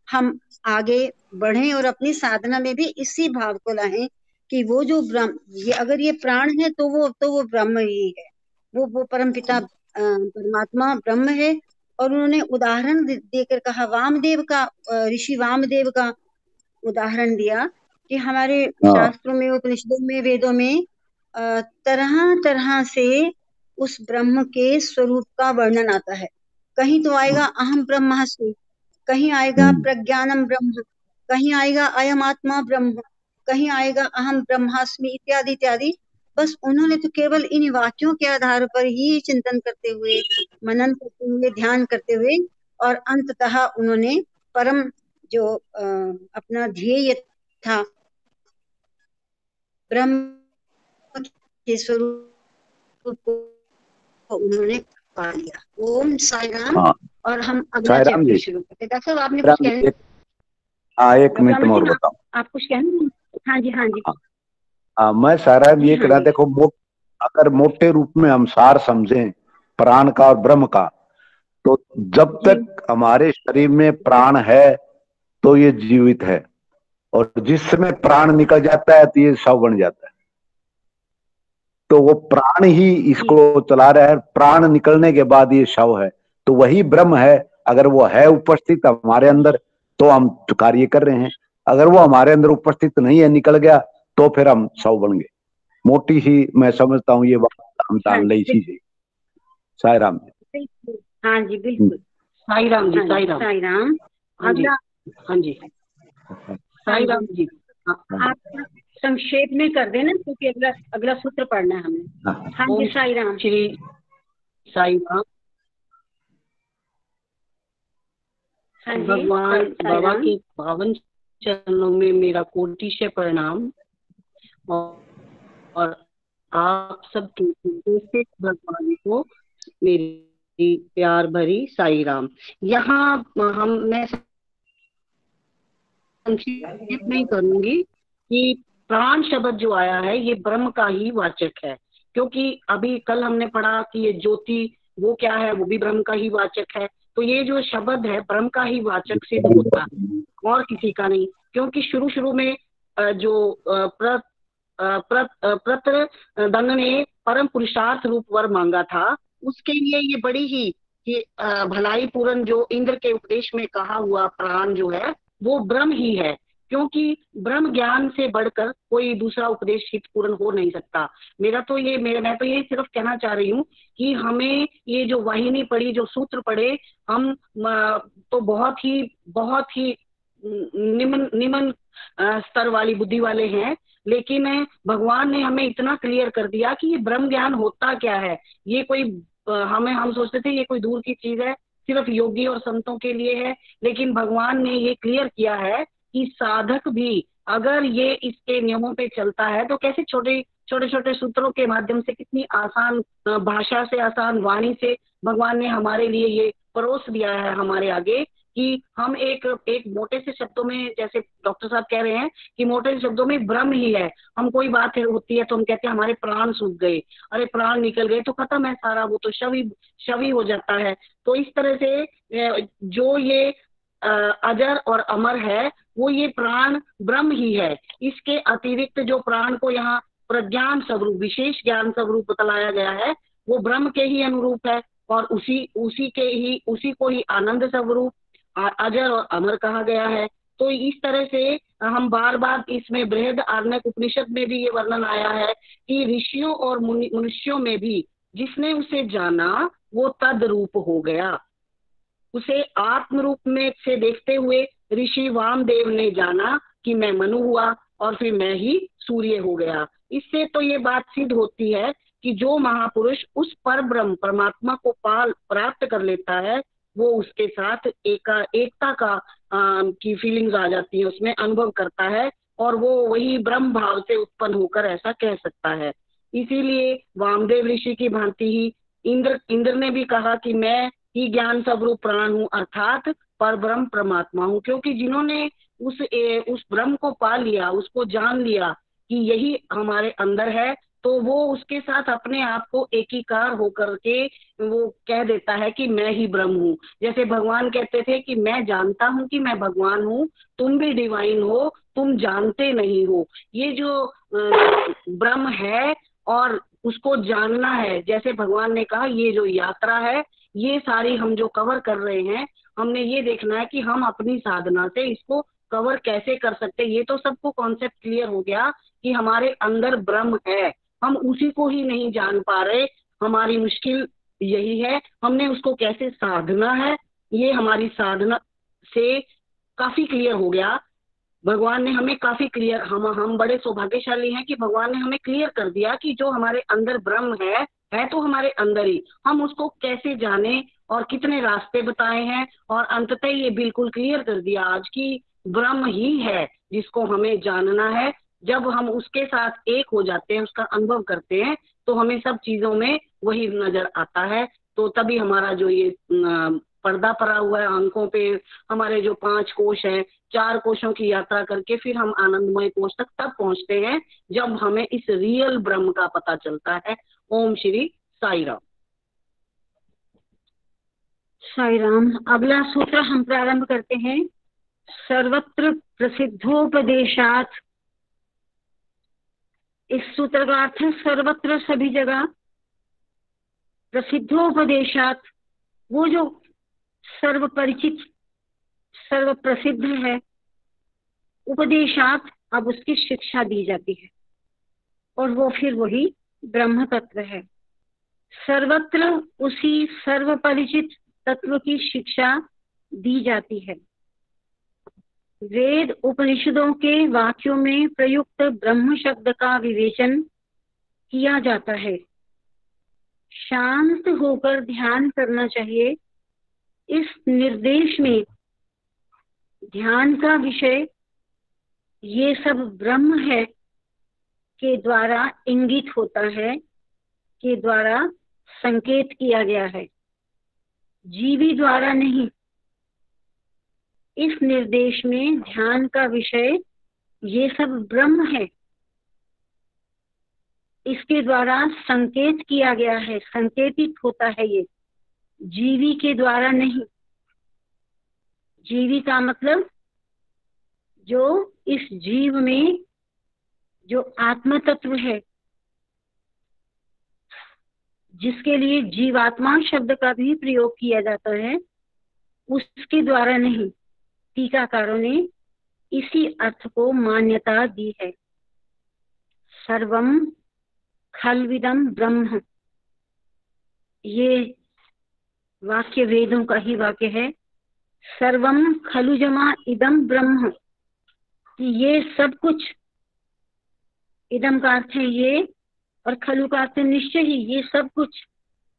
हम आगे बढ़ें, और अपनी साधना में भी इसी भाव को लाएं कि वो जो ब्रह्म, अगर ये प्राण है तो वो ब्रह्म ही है, वो परमपिता परमात्मा ब्रह्म है। और उन्होंने उदाहरण देकर कहा, वामदेव का, ऋषि वामदेव का उदाहरण दिया कि हमारे शास्त्रों में, उपनिषदों में, वेदों में तरह तरह से उस ब्रह्म के स्वरूप का वर्णन आता है। कहीं तो आएगा अहम ब्रह्मास्मि, कहीं आएगा प्रज्ञानम ब्रह्म, कहीं आएगा अयम आत्मा ब्रह्म, कहीं आएगा अहम ब्रह्मास्मि, इत्यादि इत्यादि। बस उन्होंने तो केवल इन वाक्यों के आधार पर ही चिंतन करते हुए, मनन करते हुए, ध्यान करते हुए, और अंततः उन्होंने परम जो अपना ध्येय था ब्रह्म के स्वरूप को उन्होंने पा लिया। ओम साई राम। और हम अगला चैप्टर शुरू करते हैं। डॉक्टर साहब आपने कुछ कहना?
एक मिनट और बताओ।
आप कुछ कहना? हाँ जी हाँ जी।
मैं सारा ये कहना, देखो अगर मोटे रूप में हम सार समझें प्राण का और ब्रह्म का, तो जब तक हमारे शरीर में प्राण है तो ये जीवित है, और जिस समय प्राण निकल जाता है तो ये शव बन जाता है। तो वो प्राण ही इसको चला रहा है, प्राण निकलने के बाद ये शव है, तो वही ब्रह्म है। अगर वो है उपस्थित हमारे अंदर तो हम कार्य कर रहे हैं, अगर वो हमारे अंदर उपस्थित नहीं है, निकल गया, तो फिर हम शव बन गए। मोटी ही मैं समझता हूँ ये बात हम जान ले इसी से। साई राम जी।
हाँ जी बिल्कुल।
साई राम जी। साई राम।
साई राम। अगला।
हाँ जी साई राम जी।
आप संक्षेप में कर देना क्योंकि अगला सूत्र पढ़ना है हमें। हाँ जी साई राम।
श्री साई राम। भगवान बाबा के पावन चरणों में मेरा कोटिशय प्रणाम, और आप सबके भगवान को मेरी प्यार भरी साई राम। यहाँ मैं संक्षेप नहीं करूंगी कि प्राण शब्द जो आया है ये ब्रह्म का ही वाचक है, क्योंकि अभी कल हमने पढ़ा कि ये ज्योति वो क्या है, वो भी ब्रह्म का ही वाचक है। तो ये जो शब्द है ब्रह्म का ही वाचक सिद्ध होता है और किसी का नहीं, क्योंकि शुरू में जो प्रत्र दंड ने परम पुरुषार्थ रूप वर मांगा था, उसके लिए ये बड़ी ही भलाई पूर्ण जो इंद्र के उपदेश में कहा हुआ प्राण जो है वो ब्रह्म ही है, क्योंकि ब्रह्म ज्ञान से बढ़कर कोई दूसरा उपदेश हित पूर्ण हो नहीं सकता। मैं तो ये सिर्फ कहना चाह रही हूँ कि हमें ये जो वाहिनी पढ़ी, जो सूत्र पढ़े, हम तो बहुत ही निम्न स्तर वाली बुद्धि वाले हैं, लेकिन भगवान ने हमें इतना क्लियर कर दिया कि ये ब्रह्म ज्ञान होता क्या है। ये कोई हम सोचते थे ये कोई दूर की चीज है, सिर्फ योगी और संतों के लिए है, लेकिन भगवान ने ये क्लियर किया है कि साधक भी अगर ये इसके नियमों पे चलता है तो कैसे छोटे सूत्रों के माध्यम से, कितनी आसान भाषा से, आसान वाणी से भगवान ने हमारे लिए ये परोस दिया है हमारे आगे, कि हम एक मोटे से शब्दों में, जैसे डॉक्टर साहब कह रहे हैं कि मोटे से शब्दों में ब्रह्म ही है। हम कोई बात होती है तो हम कहते हैं हमारे प्राण सूख गए, अरे प्राण निकल गए तो खत्म है सारा, वो तो शव ही हो जाता है। तो इस तरह से जो ये अजर और अमर है वो ये प्राण ब्रह्म ही है। इसके अतिरिक्त जो प्राण को यहाँ प्रज्ञान स्वरूप, विशेष ज्ञान स्वरूप बतलाया गया है, वो ब्रह्म के ही अनुरूप है, और उसी को ही आनंद स्वरूप अजर और अमर कहा गया है। तो इस तरह से हम बार बार इसमें बृहद आरण्यक उपनिषद में भी ये वर्णन आया है कि ऋषियों और मनुष्यों में भी जिसने उसे जाना वो तद रूप हो गया। उसे आत्म रूप में से देखते हुए ऋषि वामदेव ने जाना कि मैं मनु हुआ और फिर मैं ही सूर्य हो गया। इससे तो ये बात सिद्ध होती है कि जो महापुरुष उस पर ब्रह्म परमात्मा को प्राप्त कर लेता है वो उसके साथ एकता का की फीलिंग्स आ जाती है, उसमें अनुभव करता है और वो वही ब्रह्म भाव से उत्पन्न होकर ऐसा कह सकता है। इसीलिए वामदेव ऋषि की भांति ही इंद्र ने भी कहा कि मैं ही ज्ञान स्वरूप प्राण हूँ, अर्थात पर ब्रह्म परमात्मा हूँ। क्योंकि जिन्होंने उस ब्रह्म को पा लिया, उसको जान लिया कि यही हमारे अंदर है, तो वो उसके साथ अपने आप को एकीकार होकर के वो कह देता है कि मैं ही ब्रह्म हूँ। जैसे भगवान कहते थे कि मैं जानता हूँ कि मैं भगवान हूँ, तुम भी डिवाइन हो, तुम जानते नहीं हो। ये जो ब्रह्म है और उसको जानना है, जैसे भगवान ने कहा ये जो यात्रा है ये सारी हम जो कवर कर रहे हैं, हमने ये देखना है कि हम अपनी साधना से इसको कवर कैसे कर सकते। ये तो सबको कॉन्सेप्ट क्लियर हो गया कि हमारे अंदर ब्रह्म है, हम उसी को ही नहीं जान पा रहे। हमारी मुश्किल यही है, हमने उसको कैसे साधना है, ये हमारी साधना से काफी क्लियर हो गया। भगवान ने हमें काफी क्लियर, हम बड़े सौभाग्यशाली हैं कि भगवान ने हमें क्लियर कर दिया कि जो हमारे अंदर ब्रह्म है तो हमारे अंदर ही, हम उसको कैसे जाने और कितने रास्ते बताए हैं और अंततः ये बिल्कुल क्लियर कर दिया आज की ब्रह्म ही है जिसको हमें जानना है। जब हम उसके साथ एक हो जाते हैं, उसका अनुभव करते हैं, तो हमें सब चीजों में वही नजर आता है। तो तभी हमारा जो ये पर्दा पड़ा हुआ है अंकों पे, हमारे जो 5 कोश हैं, 4 कोशों की यात्रा करके फिर हम आनंदमय कोश तक तब पहुंचते हैं जब हमें इस रियल ब्रह्म का पता चलता है। ओम श्री साई राम।
साई राम। अगला सूत्र हम प्रारंभ करते हैं। सर्वत्र प्रसिद्धोपदेशात। इस सूत्र का अर्थ है सर्वत्र, सभी जगह, प्रसिद्धोपदेशात, वो जो सर्व परिचित सर्व प्रसिद्ध है, उपदेशात, अब उसकी शिक्षा दी जाती है और वो फिर वही ब्रह्म तत्व है। सर्वत्र उसी सर्व परिचित तत्व की शिक्षा दी जाती है। वेद उपनिषदों के वाक्यों में प्रयुक्त ब्रह्म शब्द का विवेचन किया जाता है। शांत होकर ध्यान करना चाहिए। इस निर्देश में ध्यान का विषय ये सब ब्रह्म है के द्वारा इंगित होता है, के द्वारा संकेत किया गया है, जीवी द्वारा नहीं। इस निर्देश में ध्यान का विषय ये सब ब्रह्म है, इसके द्वारा संकेत किया गया है, संकेतित होता है, ये जीवी के द्वारा नहीं। जीवी का मतलब जो इस जीव में जो आत्म तत्व है, जिसके लिए जीवात्मा शब्द का भी प्रयोग किया जाता है, उसके द्वारा नहीं। टीकाकारों ने इसी अर्थ को मान्यता दी है। सर्वम खल्विदम ब्रह्म, ये वाक्य वेदों का ही वाक्य है। सर्वम खलुजमा इदम ब्रह्म, कि ये सब कुछ, इदम का अर्थ है ये और खलु का अर्थ निश्चय ही, ये सब कुछ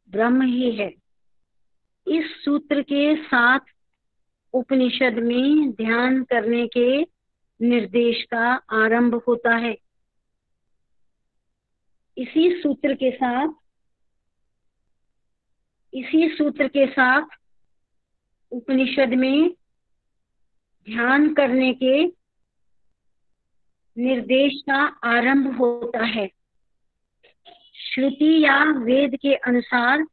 ब्रह्म ही है। इस सूत्र के साथ उपनिषद में ध्यान करने के निर्देश का आरंभ होता है। इसी सूत्र के साथ उपनिषद में ध्यान करने के निर्देश का आरंभ होता है। श्रुति या वेद के अनुसार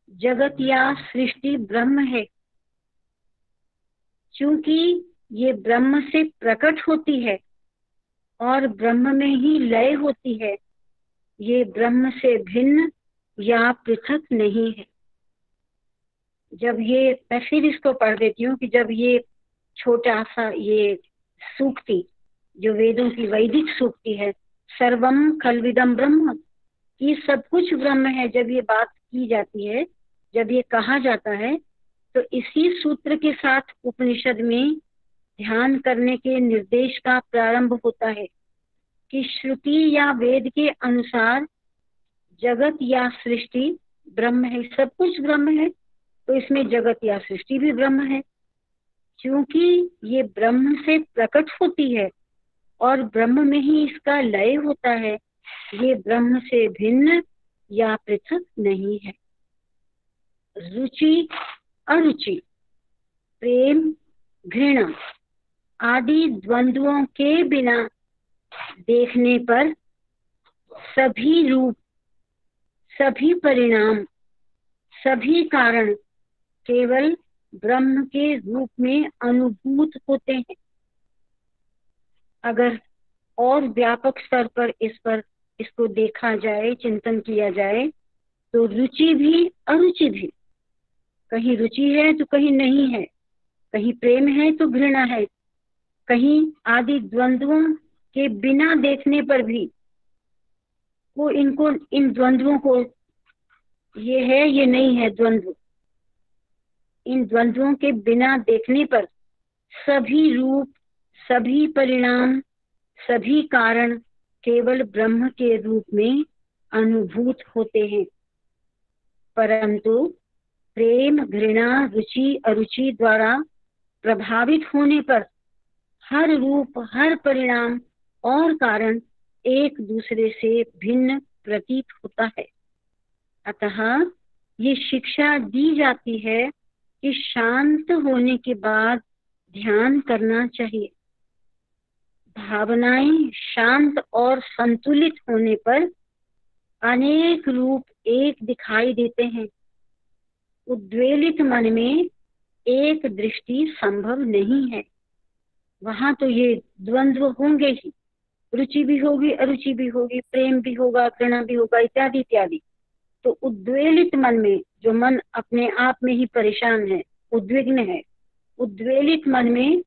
जगत या सृष्टि ब्रह्म है। चूंकि ये ब्रह्म से प्रकट होती है और ब्रह्म में ही लय होती है, ये ब्रह्म से भिन्न या पृथक नहीं है। जब ये, मैं फिर इसको पढ़ देती हूँ कि जब ये छोटा सा ये सूक्ति जो वेदों की वैदिक सूक्ति है, सर्वम खलविदम ब्रह्म, ये सब कुछ ब्रह्म है, जब ये बात की जाती है, जब ये कहा जाता है, तो इसी सूत्र के साथ उपनिषद में ध्यान करने के निर्देश का प्रारंभ होता है कि श्रुति या वेद के अनुसार जगत या सृष्टि ब्रह्म है, सब कुछ ब्रह्म है, तो इसमें जगत या सृष्टि भी ब्रह्म है। क्योंकि ये ब्रह्म से प्रकट होती है और ब्रह्म में ही इसका लय होता है, ये ब्रह्म से भिन्न या पृथक नहीं है। रुचि अरुचि, प्रेम घृणा आदि द्वंद्वों के बिना देखने पर सभी रूप, सभी परिणाम, सभी कारण केवल ब्रह्म के रूप में अनुभूत होते हैं। अगर और व्यापक स्तर पर इसको देखा जाए, चिंतन किया जाए, तो रुचि भी अरुचि भी, कहीं रुचि है तो कहीं नहीं है, कहीं प्रेम है तो घृणा है, कहीं आदि द्वंद्वों के बिना देखने पर भी वो इनको, इन द्वंद्वों को, ये है ये नहीं है द्वंद्व, इन द्वंद्वों के बिना देखने पर सभी रूप, सभी परिणाम, सभी कारण केवल ब्रह्म के रूप में अनुभूत होते हैं। परंतु प्रेम घृणा रुचि अरुचि द्वारा प्रभावित होने पर हर रूप, हर परिणाम और कारण एक दूसरे से भिन्न प्रतीत होता है। अतः ये शिक्षा दी जाती है कि शांत होने के बाद ध्यान करना चाहिए। भावनाएं शांत और संतुलित होने पर अनेक रूप एक दिखाई देते हैं। उद्वेलित मन में एक दृष्टि संभव नहीं है, वहां तो ये द्वंद्व होंगे ही, रुचि भी होगी अरुचि भी होगी, प्रेम भी होगा घृणा भी होगा, इत्यादि इत्यादि। तो उद्वेलित मन में, जो मन अपने आप में ही परेशान है, उद्विग्न है, उद्वेलित मन में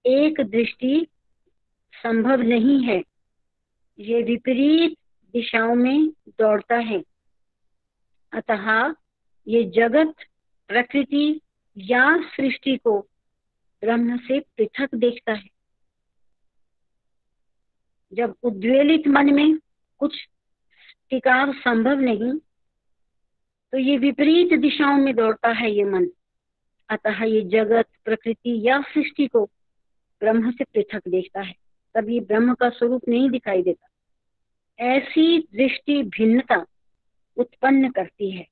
एक दृष्टि संभव नहीं है, ये विपरीत दिशाओं में दौड़ता है। अतः ये जगत, प्रकृति या सृष्टि को ब्रह्म से पृथक देखता है। जब उद्वेलित मन में कुछ टिकाव संभव नहीं, तो ये विपरीत दिशाओं में दौड़ता है ये मन। अतः ये जगत, प्रकृति या सृष्टि को ब्रह्म से पृथक देखता है, तब ये ब्रह्म का स्वरूप नहीं दिखाई देता। ऐसी दृष्टि भिन्नता उत्पन्न करती है।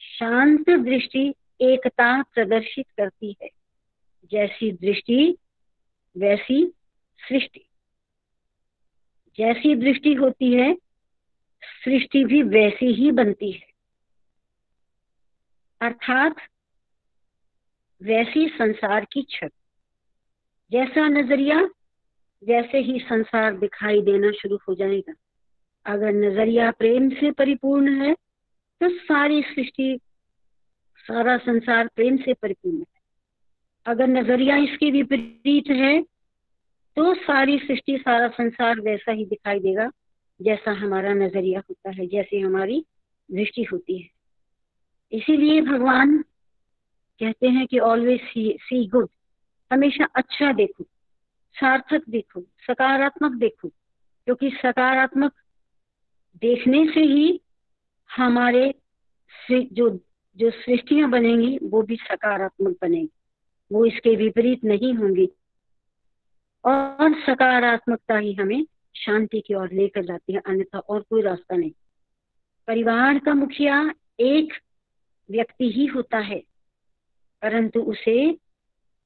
शांत दृष्टि एकता प्रदर्शित करती है। जैसी दृष्टि वैसी सृष्टि, जैसी दृष्टि होती है सृष्टि भी वैसी ही बनती है। अर्थात वैसी संसार की छवि, जैसा नजरिया वैसे ही संसार दिखाई देना शुरू हो जाएगा। अगर नजरिया प्रेम से परिपूर्ण है तो सारी सृष्टि, सारा संसार प्रेम से परिपूर्ण है। अगर नजरिया इसके विपरीत है तो सारी सृष्टि, सारा संसार वैसा ही दिखाई देगा जैसा हमारा नजरिया होता है, जैसी हमारी दृष्टि होती है। इसीलिए भगवान कहते हैं कि ऑलवेज सी गुड, हमेशा अच्छा देखो, सार्थक देखो, सकारात्मक देखो, क्योंकि सकारात्मक देखने से ही हमारे जो सृष्टियां बनेंगी वो भी सकारात्मक बनेंगी, वो इसके विपरीत नहीं होंगी। और सकारात्मकता ही हमें शांति की ओर लेकर जाती है, अन्यथा और कोई रास्ता नहीं। परिवार का मुखिया एक व्यक्ति ही होता है, परंतु उसे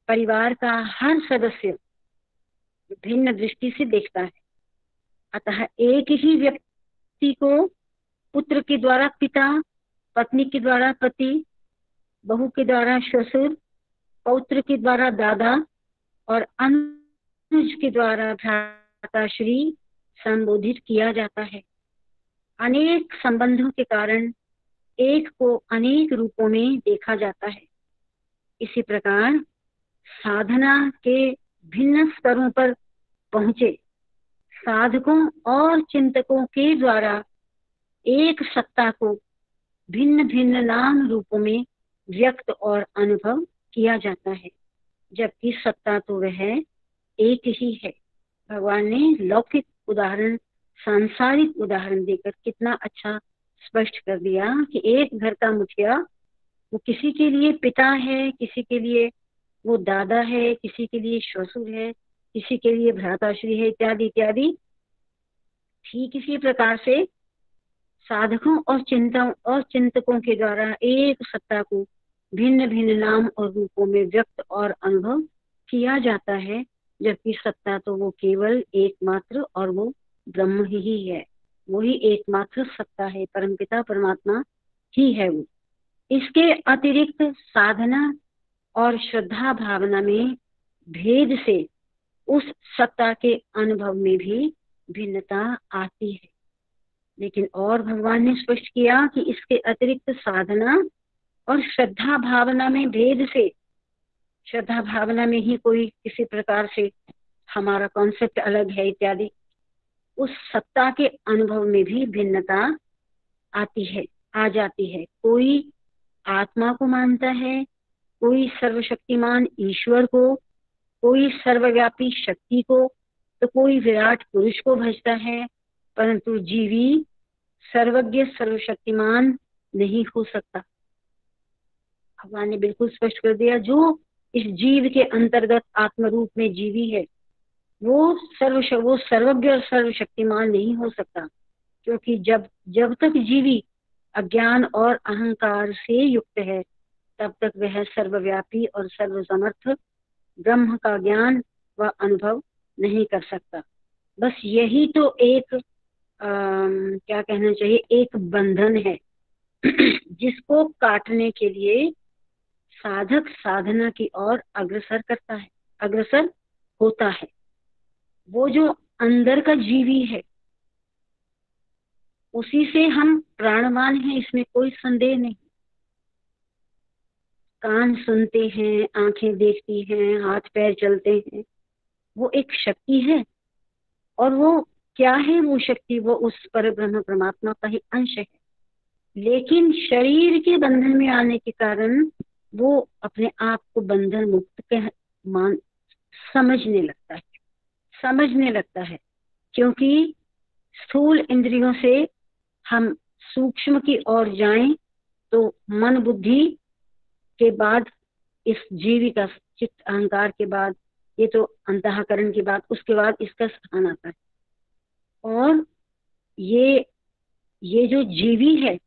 परिवार का हर सदस्य भिन्न दृष्टि से देखता है। अतः एक ही व्यक्ति को पुत्र के द्वारा पिता, पत्नी के द्वारा पति, बहू के द्वारा ससुर, पौत्र के द्वारा दादा और अनुज के द्वारा भ्राताश्री संबोधित किया जाता है। अनेक संबंधों के कारण एक को अनेक रूपों में देखा जाता है। इसी प्रकार साधना के भिन्न स्तरों पर पहुंचे साधकों और चिंतकों के द्वारा एक सत्ता को भिन्न भिन्न नाम रूपों में व्यक्त और अनुभव किया जाता है, जबकि सत्ता तो वह एक ही है। भगवान ने लौकिक उदाहरण, सांसारिक उदाहरण देकर कितना अच्छा स्पष्ट कर दिया कि एक घर का मुखिया वो किसी के लिए पिता है, किसी के लिए वो दादा है, किसी के लिए ससुर है, किसी के लिए भ्राताश्री है, इत्यादि इत्यादि। ठीक इसी प्रकार से साधकों और चिंतकों के द्वारा एक सत्ता को भिन्न भिन्न नाम और रूपों में व्यक्त और अनुभव किया जाता है, जबकि सत्ता तो वो केवल एकमात्र और वो ब्रह्म ही है। वही एकमात्र सत्ता है, परमपिता परमात्मा ही है वो। इसके अतिरिक्त साधना और श्रद्धा भावना में भेद से उस सत्ता के अनुभव में भी भिन्नता आती है। लेकिन और भगवान ने स्पष्ट किया कि इसके अतिरिक्त साधना और श्रद्धा भावना में भेद से, श्रद्धा भावना में ही कोई किसी प्रकार से हमारा कॉन्सेप्ट अलग है इत्यादि, उस सत्ता के अनुभव में भी भिन्नता आ जाती है। कोई आत्मा को मानता है, कोई सर्वशक्तिमान ईश्वर को, कोई सर्वव्यापी शक्ति को, तो कोई विराट पुरुष को भजता है, परंतु जीवी सर्वज्ञ सर्वशक्तिमान नहीं हो सकता। भगवान ने बिल्कुल स्पष्ट कर दिया, जो इस जीव के अंतर्गत आत्मरूप में जीवी है वो सर्वज्ञ और सर्वशक्तिमान नहीं हो सकता, क्योंकि जब तक जीवी अज्ञान और अहंकार से युक्त है तब तक वह सर्वव्यापी और सर्वसमर्थ ब्रह्म का ज्ञान व अनुभव नहीं कर सकता। बस यही तो एक क्या कहना चाहिए, एक बंधन है जिसको काटने के लिए साधक साधना की ओर अग्रसर होता है। वो जो अंदर का जीवी है उसी से हम प्राणवान हैं, इसमें कोई संदेह नहीं। कान सुनते हैं, आंखें देखती हैं, हाथ पैर चलते हैं, वो एक शक्ति है। और वो क्या है वो शक्ति? वो उस पर ब्रह्म परमात्मा का ही अंश है। लेकिन शरीर के बंधन में आने के कारण वो अपने आप को बंधन मुक्त समझने लगता है, क्योंकि स्थूल इंद्रियों से हम सूक्ष्म की ओर जाएं तो मन बुद्धि के बाद, इस जीवी का चित्त अहंकार के बाद, ये तो अंतःकरण के बाद, उसके बाद इसका स्थान आता है। और ये जो जीवी है,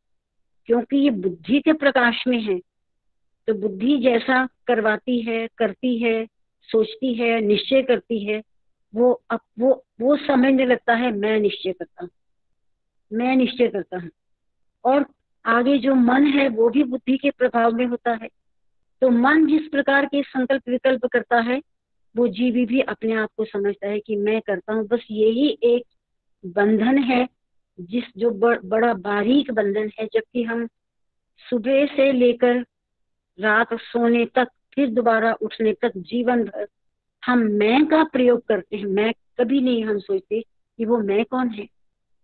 क्योंकि ये बुद्धि के प्रकाश में है, तो बुद्धि जैसा करवाती है, करती है, सोचती है, निश्चय करती है, वो समझने लगता है मैं निश्चय करता हूँ। और आगे जो मन है वो भी बुद्धि के प्रभाव में होता है। तो मन जिस प्रकार के संकल्प विकल्प करता है, वो जीवी भी अपने आप को समझता है कि मैं करता हूँ। बस यही एक बंधन है, जो बड़ा बारीक बंधन है। जबकि हम सुबह से लेकर रात सोने तक, फिर दोबारा उठने तक, जीवन भर हम मैं का प्रयोग करते हैं। मैं कभी नहीं हम सोचते कि वो मैं कौन है।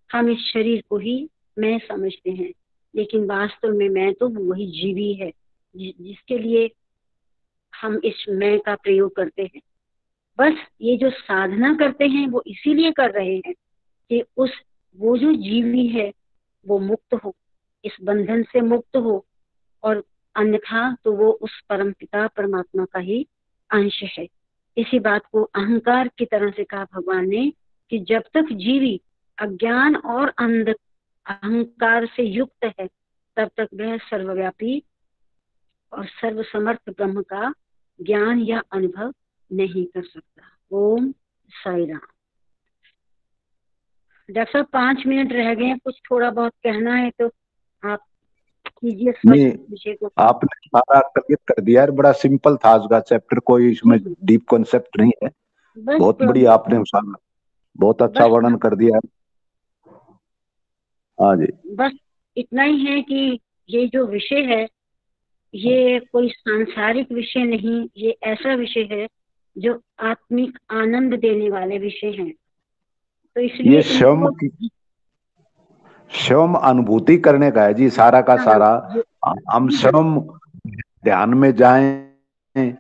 हम इस शरीर को ही मैं समझते हैं, लेकिन वास्तव में मैं तो वही जीवी है जिसके लिए हम इस मैं का प्रयोग करते हैं। बस ये जो साधना करते हैं वो इसीलिए कर रहे हैं कि वो जो जीवी है वो मुक्त हो, इस बंधन से मुक्त हो, और अन्यथा तो वो उस परमपिता परमात्मा का ही अंश है। इसी बात को अहंकार की तरह से कहा भगवान ने कि जब तक जीवी अज्ञान और अहंकार से युक्त है तब तक वह सर्वव्यापी और सर्वसमर्थ ब्रह्म का ज्ञान या अनुभव नहीं कर सकता। ओम साई राम। डॉक्टर साहब 5 मिनट रह गए हैं, कुछ थोड़ा बहुत कहना है तो आप कीजिए स्पष्ट विषय को।
आपने सारा क्लियर कर दिया है, बड़ा सिंपल था आज का चैप्टर, कोई इसमें डीप कॉन्सेप्ट नहीं है। बहुत बढ़िया आपने बहुत अच्छा वर्णन कर दिया है। हाँ जी,
बस इतना ही है कि ये जो विषय है ये कोई सांसारिक विषय नहीं, ये ऐसा विषय है जो आत्मिक आनंद देने वाले विषय हैं। तो इसलिए
ये स्वयं अनुभूति करने का है जी, सारा का सारा। हम स्वयं ध्यान में जाएं,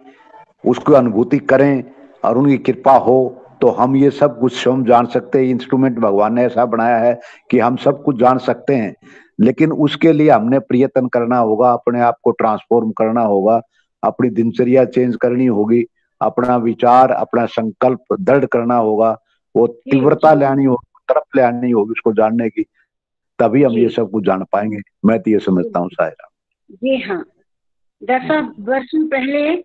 उसको अनुभूति करें और उनकी कृपा हो तो हम ये सब कुछ स्वयं जान सकते हैं। इंस्ट्रूमेंट भगवान ने ऐसा बनाया है कि हम सब कुछ जान सकते हैं, लेकिन उसके लिए हमने प्रयत्न करना होगा, अपने आप को ट्रांसफॉर्म करना होगा, अपनी दिनचर्या चेंज करनी होगी, अपना विचार अपना संकल्प दृढ़ करना होगा, वो तीव्रता लानी होगी, तरफ लानी होगी उसको जानने की, तभी हम ये सब कुछ जान पाएंगे। मैं तो ये समझता हूँ सायरा
जी। हाँ, 10 वर्षों पहले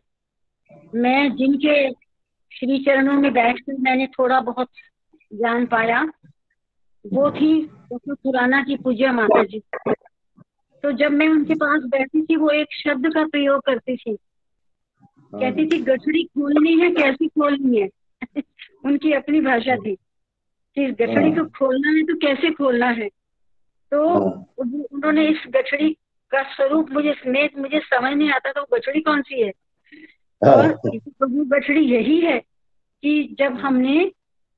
मैं जिनके श्री चरणों में बैठकर मैंने थोड़ा बहुत ज्ञान पाया वो थी खुराना की पूज्य माता जी। तो जब मैं उनके पास बैठी थी वो एक शब्द का प्रयोग करती थी, कहती थी गठड़ी खोलनी है, कैसी खोलनी है उनकी अपनी भाषा थी कि गठड़ी को खोलना है तो कैसे खोलना है। तो उन्होंने इस गठड़ी का स्वरूप मुझे समझ नहीं आता था वो गठड़ी कौन सी है। और वो गठड़ी यही है कि जब हमने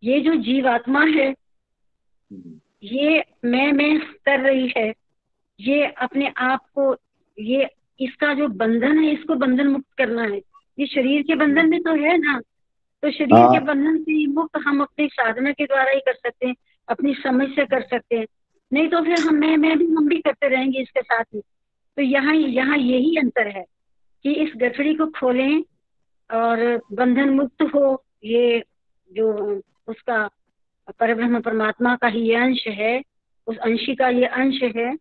ये जो जीवात्मा है ये मैं कर रही है, ये अपने आप को, ये इसका जो बंधन है इसको बंधन मुक्त करना है। ये शरीर के बंधन में तो है ना, तो शरीर के बंधन से मुक्त हम अपनी साधना के द्वारा ही कर सकते हैं, अपनी समझ से कर सकते हैं, नहीं तो फिर हम भी करते रहेंगे इसके साथ ही। तो यहाँ यही अंतर है कि इस गठड़ी को खोलें और बंधन मुक्त हो। ये जो उसका परब्रह्म परमात्मा का ही ये अंश है, उस अंशी का ये अंश है,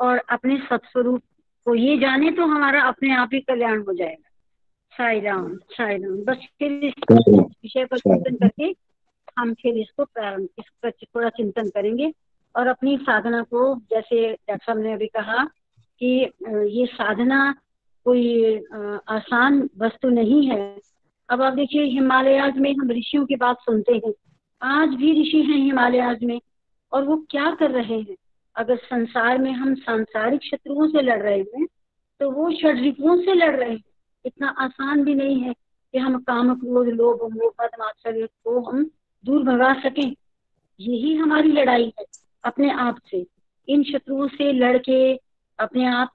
और अपने सत्स्वरूप को ये जाने तो हमारा अपने आप ही कल्याण हो जाएगा। साई राम साई राम। बस फिर इस विषय पर चिंतन करके हम फिर इसको प्रारंभ, इस पर थोड़ा चिंतन करेंगे और अपनी साधना को, जैसे डॉक्टर साहब ने अभी कहा कि ये साधना कोई आसान वस्तु नहीं है। अब आप देखिए हिमालयाज में हम ऋषियों की बात सुनते हैं, आज भी ऋषि हैं हिमालयाज में, और वो क्या कर रहे हैं। अगर संसार में हम सांसारिक शत्रुओं से लड़ रहे हैं तो वो षड्रिपुओं से लड़ रहे हैं। इतना आसान भी नहीं है कि हम काम क्रोध लोभ मोह मद मात्सर्य को हम दूर भगा सकें। यही हमारी लड़ाई है अपने आप से, इन शत्रुओं से लड़के अपने आप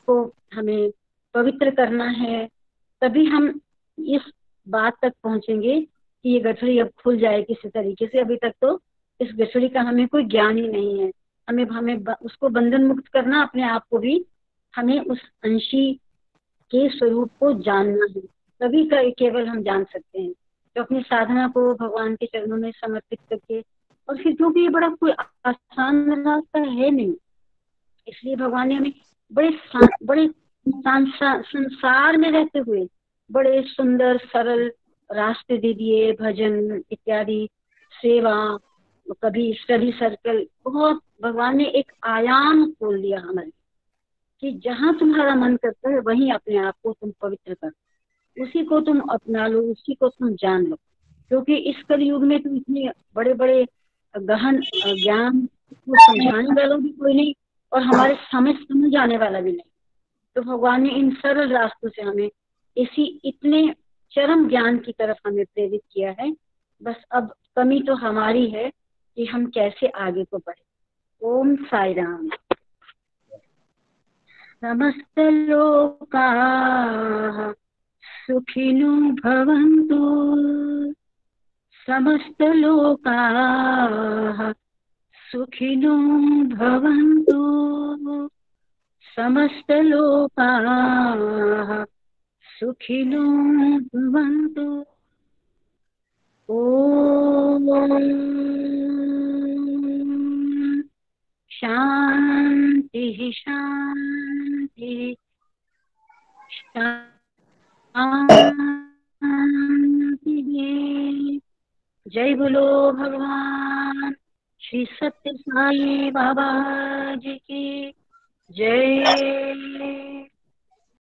को हमें पवित्र करना है, तभी हम इस बात तक पहुंचेंगे कि ये गठड़ी अब खुल जाए किसी तरीके से। अभी तक तो इस गठड़ी का हमें कोई ज्ञान ही नहीं है। हमें उसको बंधन मुक्त करना, अपने आप को भी हमें उस अंशी के स्वरूप को जानना है, तभी केवल हम जान सकते हैं। तो अपनी साधना को भगवान के चरणों में समर्पित करके, और फिर क्योंकि ये बड़ा कोई आसान रास्ता है नहीं, इसलिए भगवान ने हमें बड़े संसार में रहते हुए बड़े सुंदर सरल रास्ते दे दिए, भजन इत्यादि, सेवा, कभी स्टडी सर्कल, बहुत भगवान ने एक आयाम खोल दिया हमारे कि जहाँ तुम्हारा मन करता है वहीं अपने आप को तुम पवित्र कर, उसी को तुम अपना लो, उसी को तुम जान लो। क्योंकि इस कलयुग में तो इतने बड़े बड़े गहन ज्ञान को समझाने वाला भी कोई नहीं और हमारे समझ आने वाला भी नहीं। तो भगवान ने इन सरल रास्तों से हमें इसी इतने चरम ज्ञान की तरफ हमें प्रेरित किया है। बस अब कमी तो हमारी है कि हम कैसे आगे को बढ़े। ओम साई राम। समस्त लोकाः सुखिनो भवन्तु, समस्त लोकाः सुखिनो भवन्तु, समस्त लोकाः सुखिनो भवन्तु। ओम शांति शांति शांति। जय बोलो भगवान श्री सत्य साई बाबा जी की जय।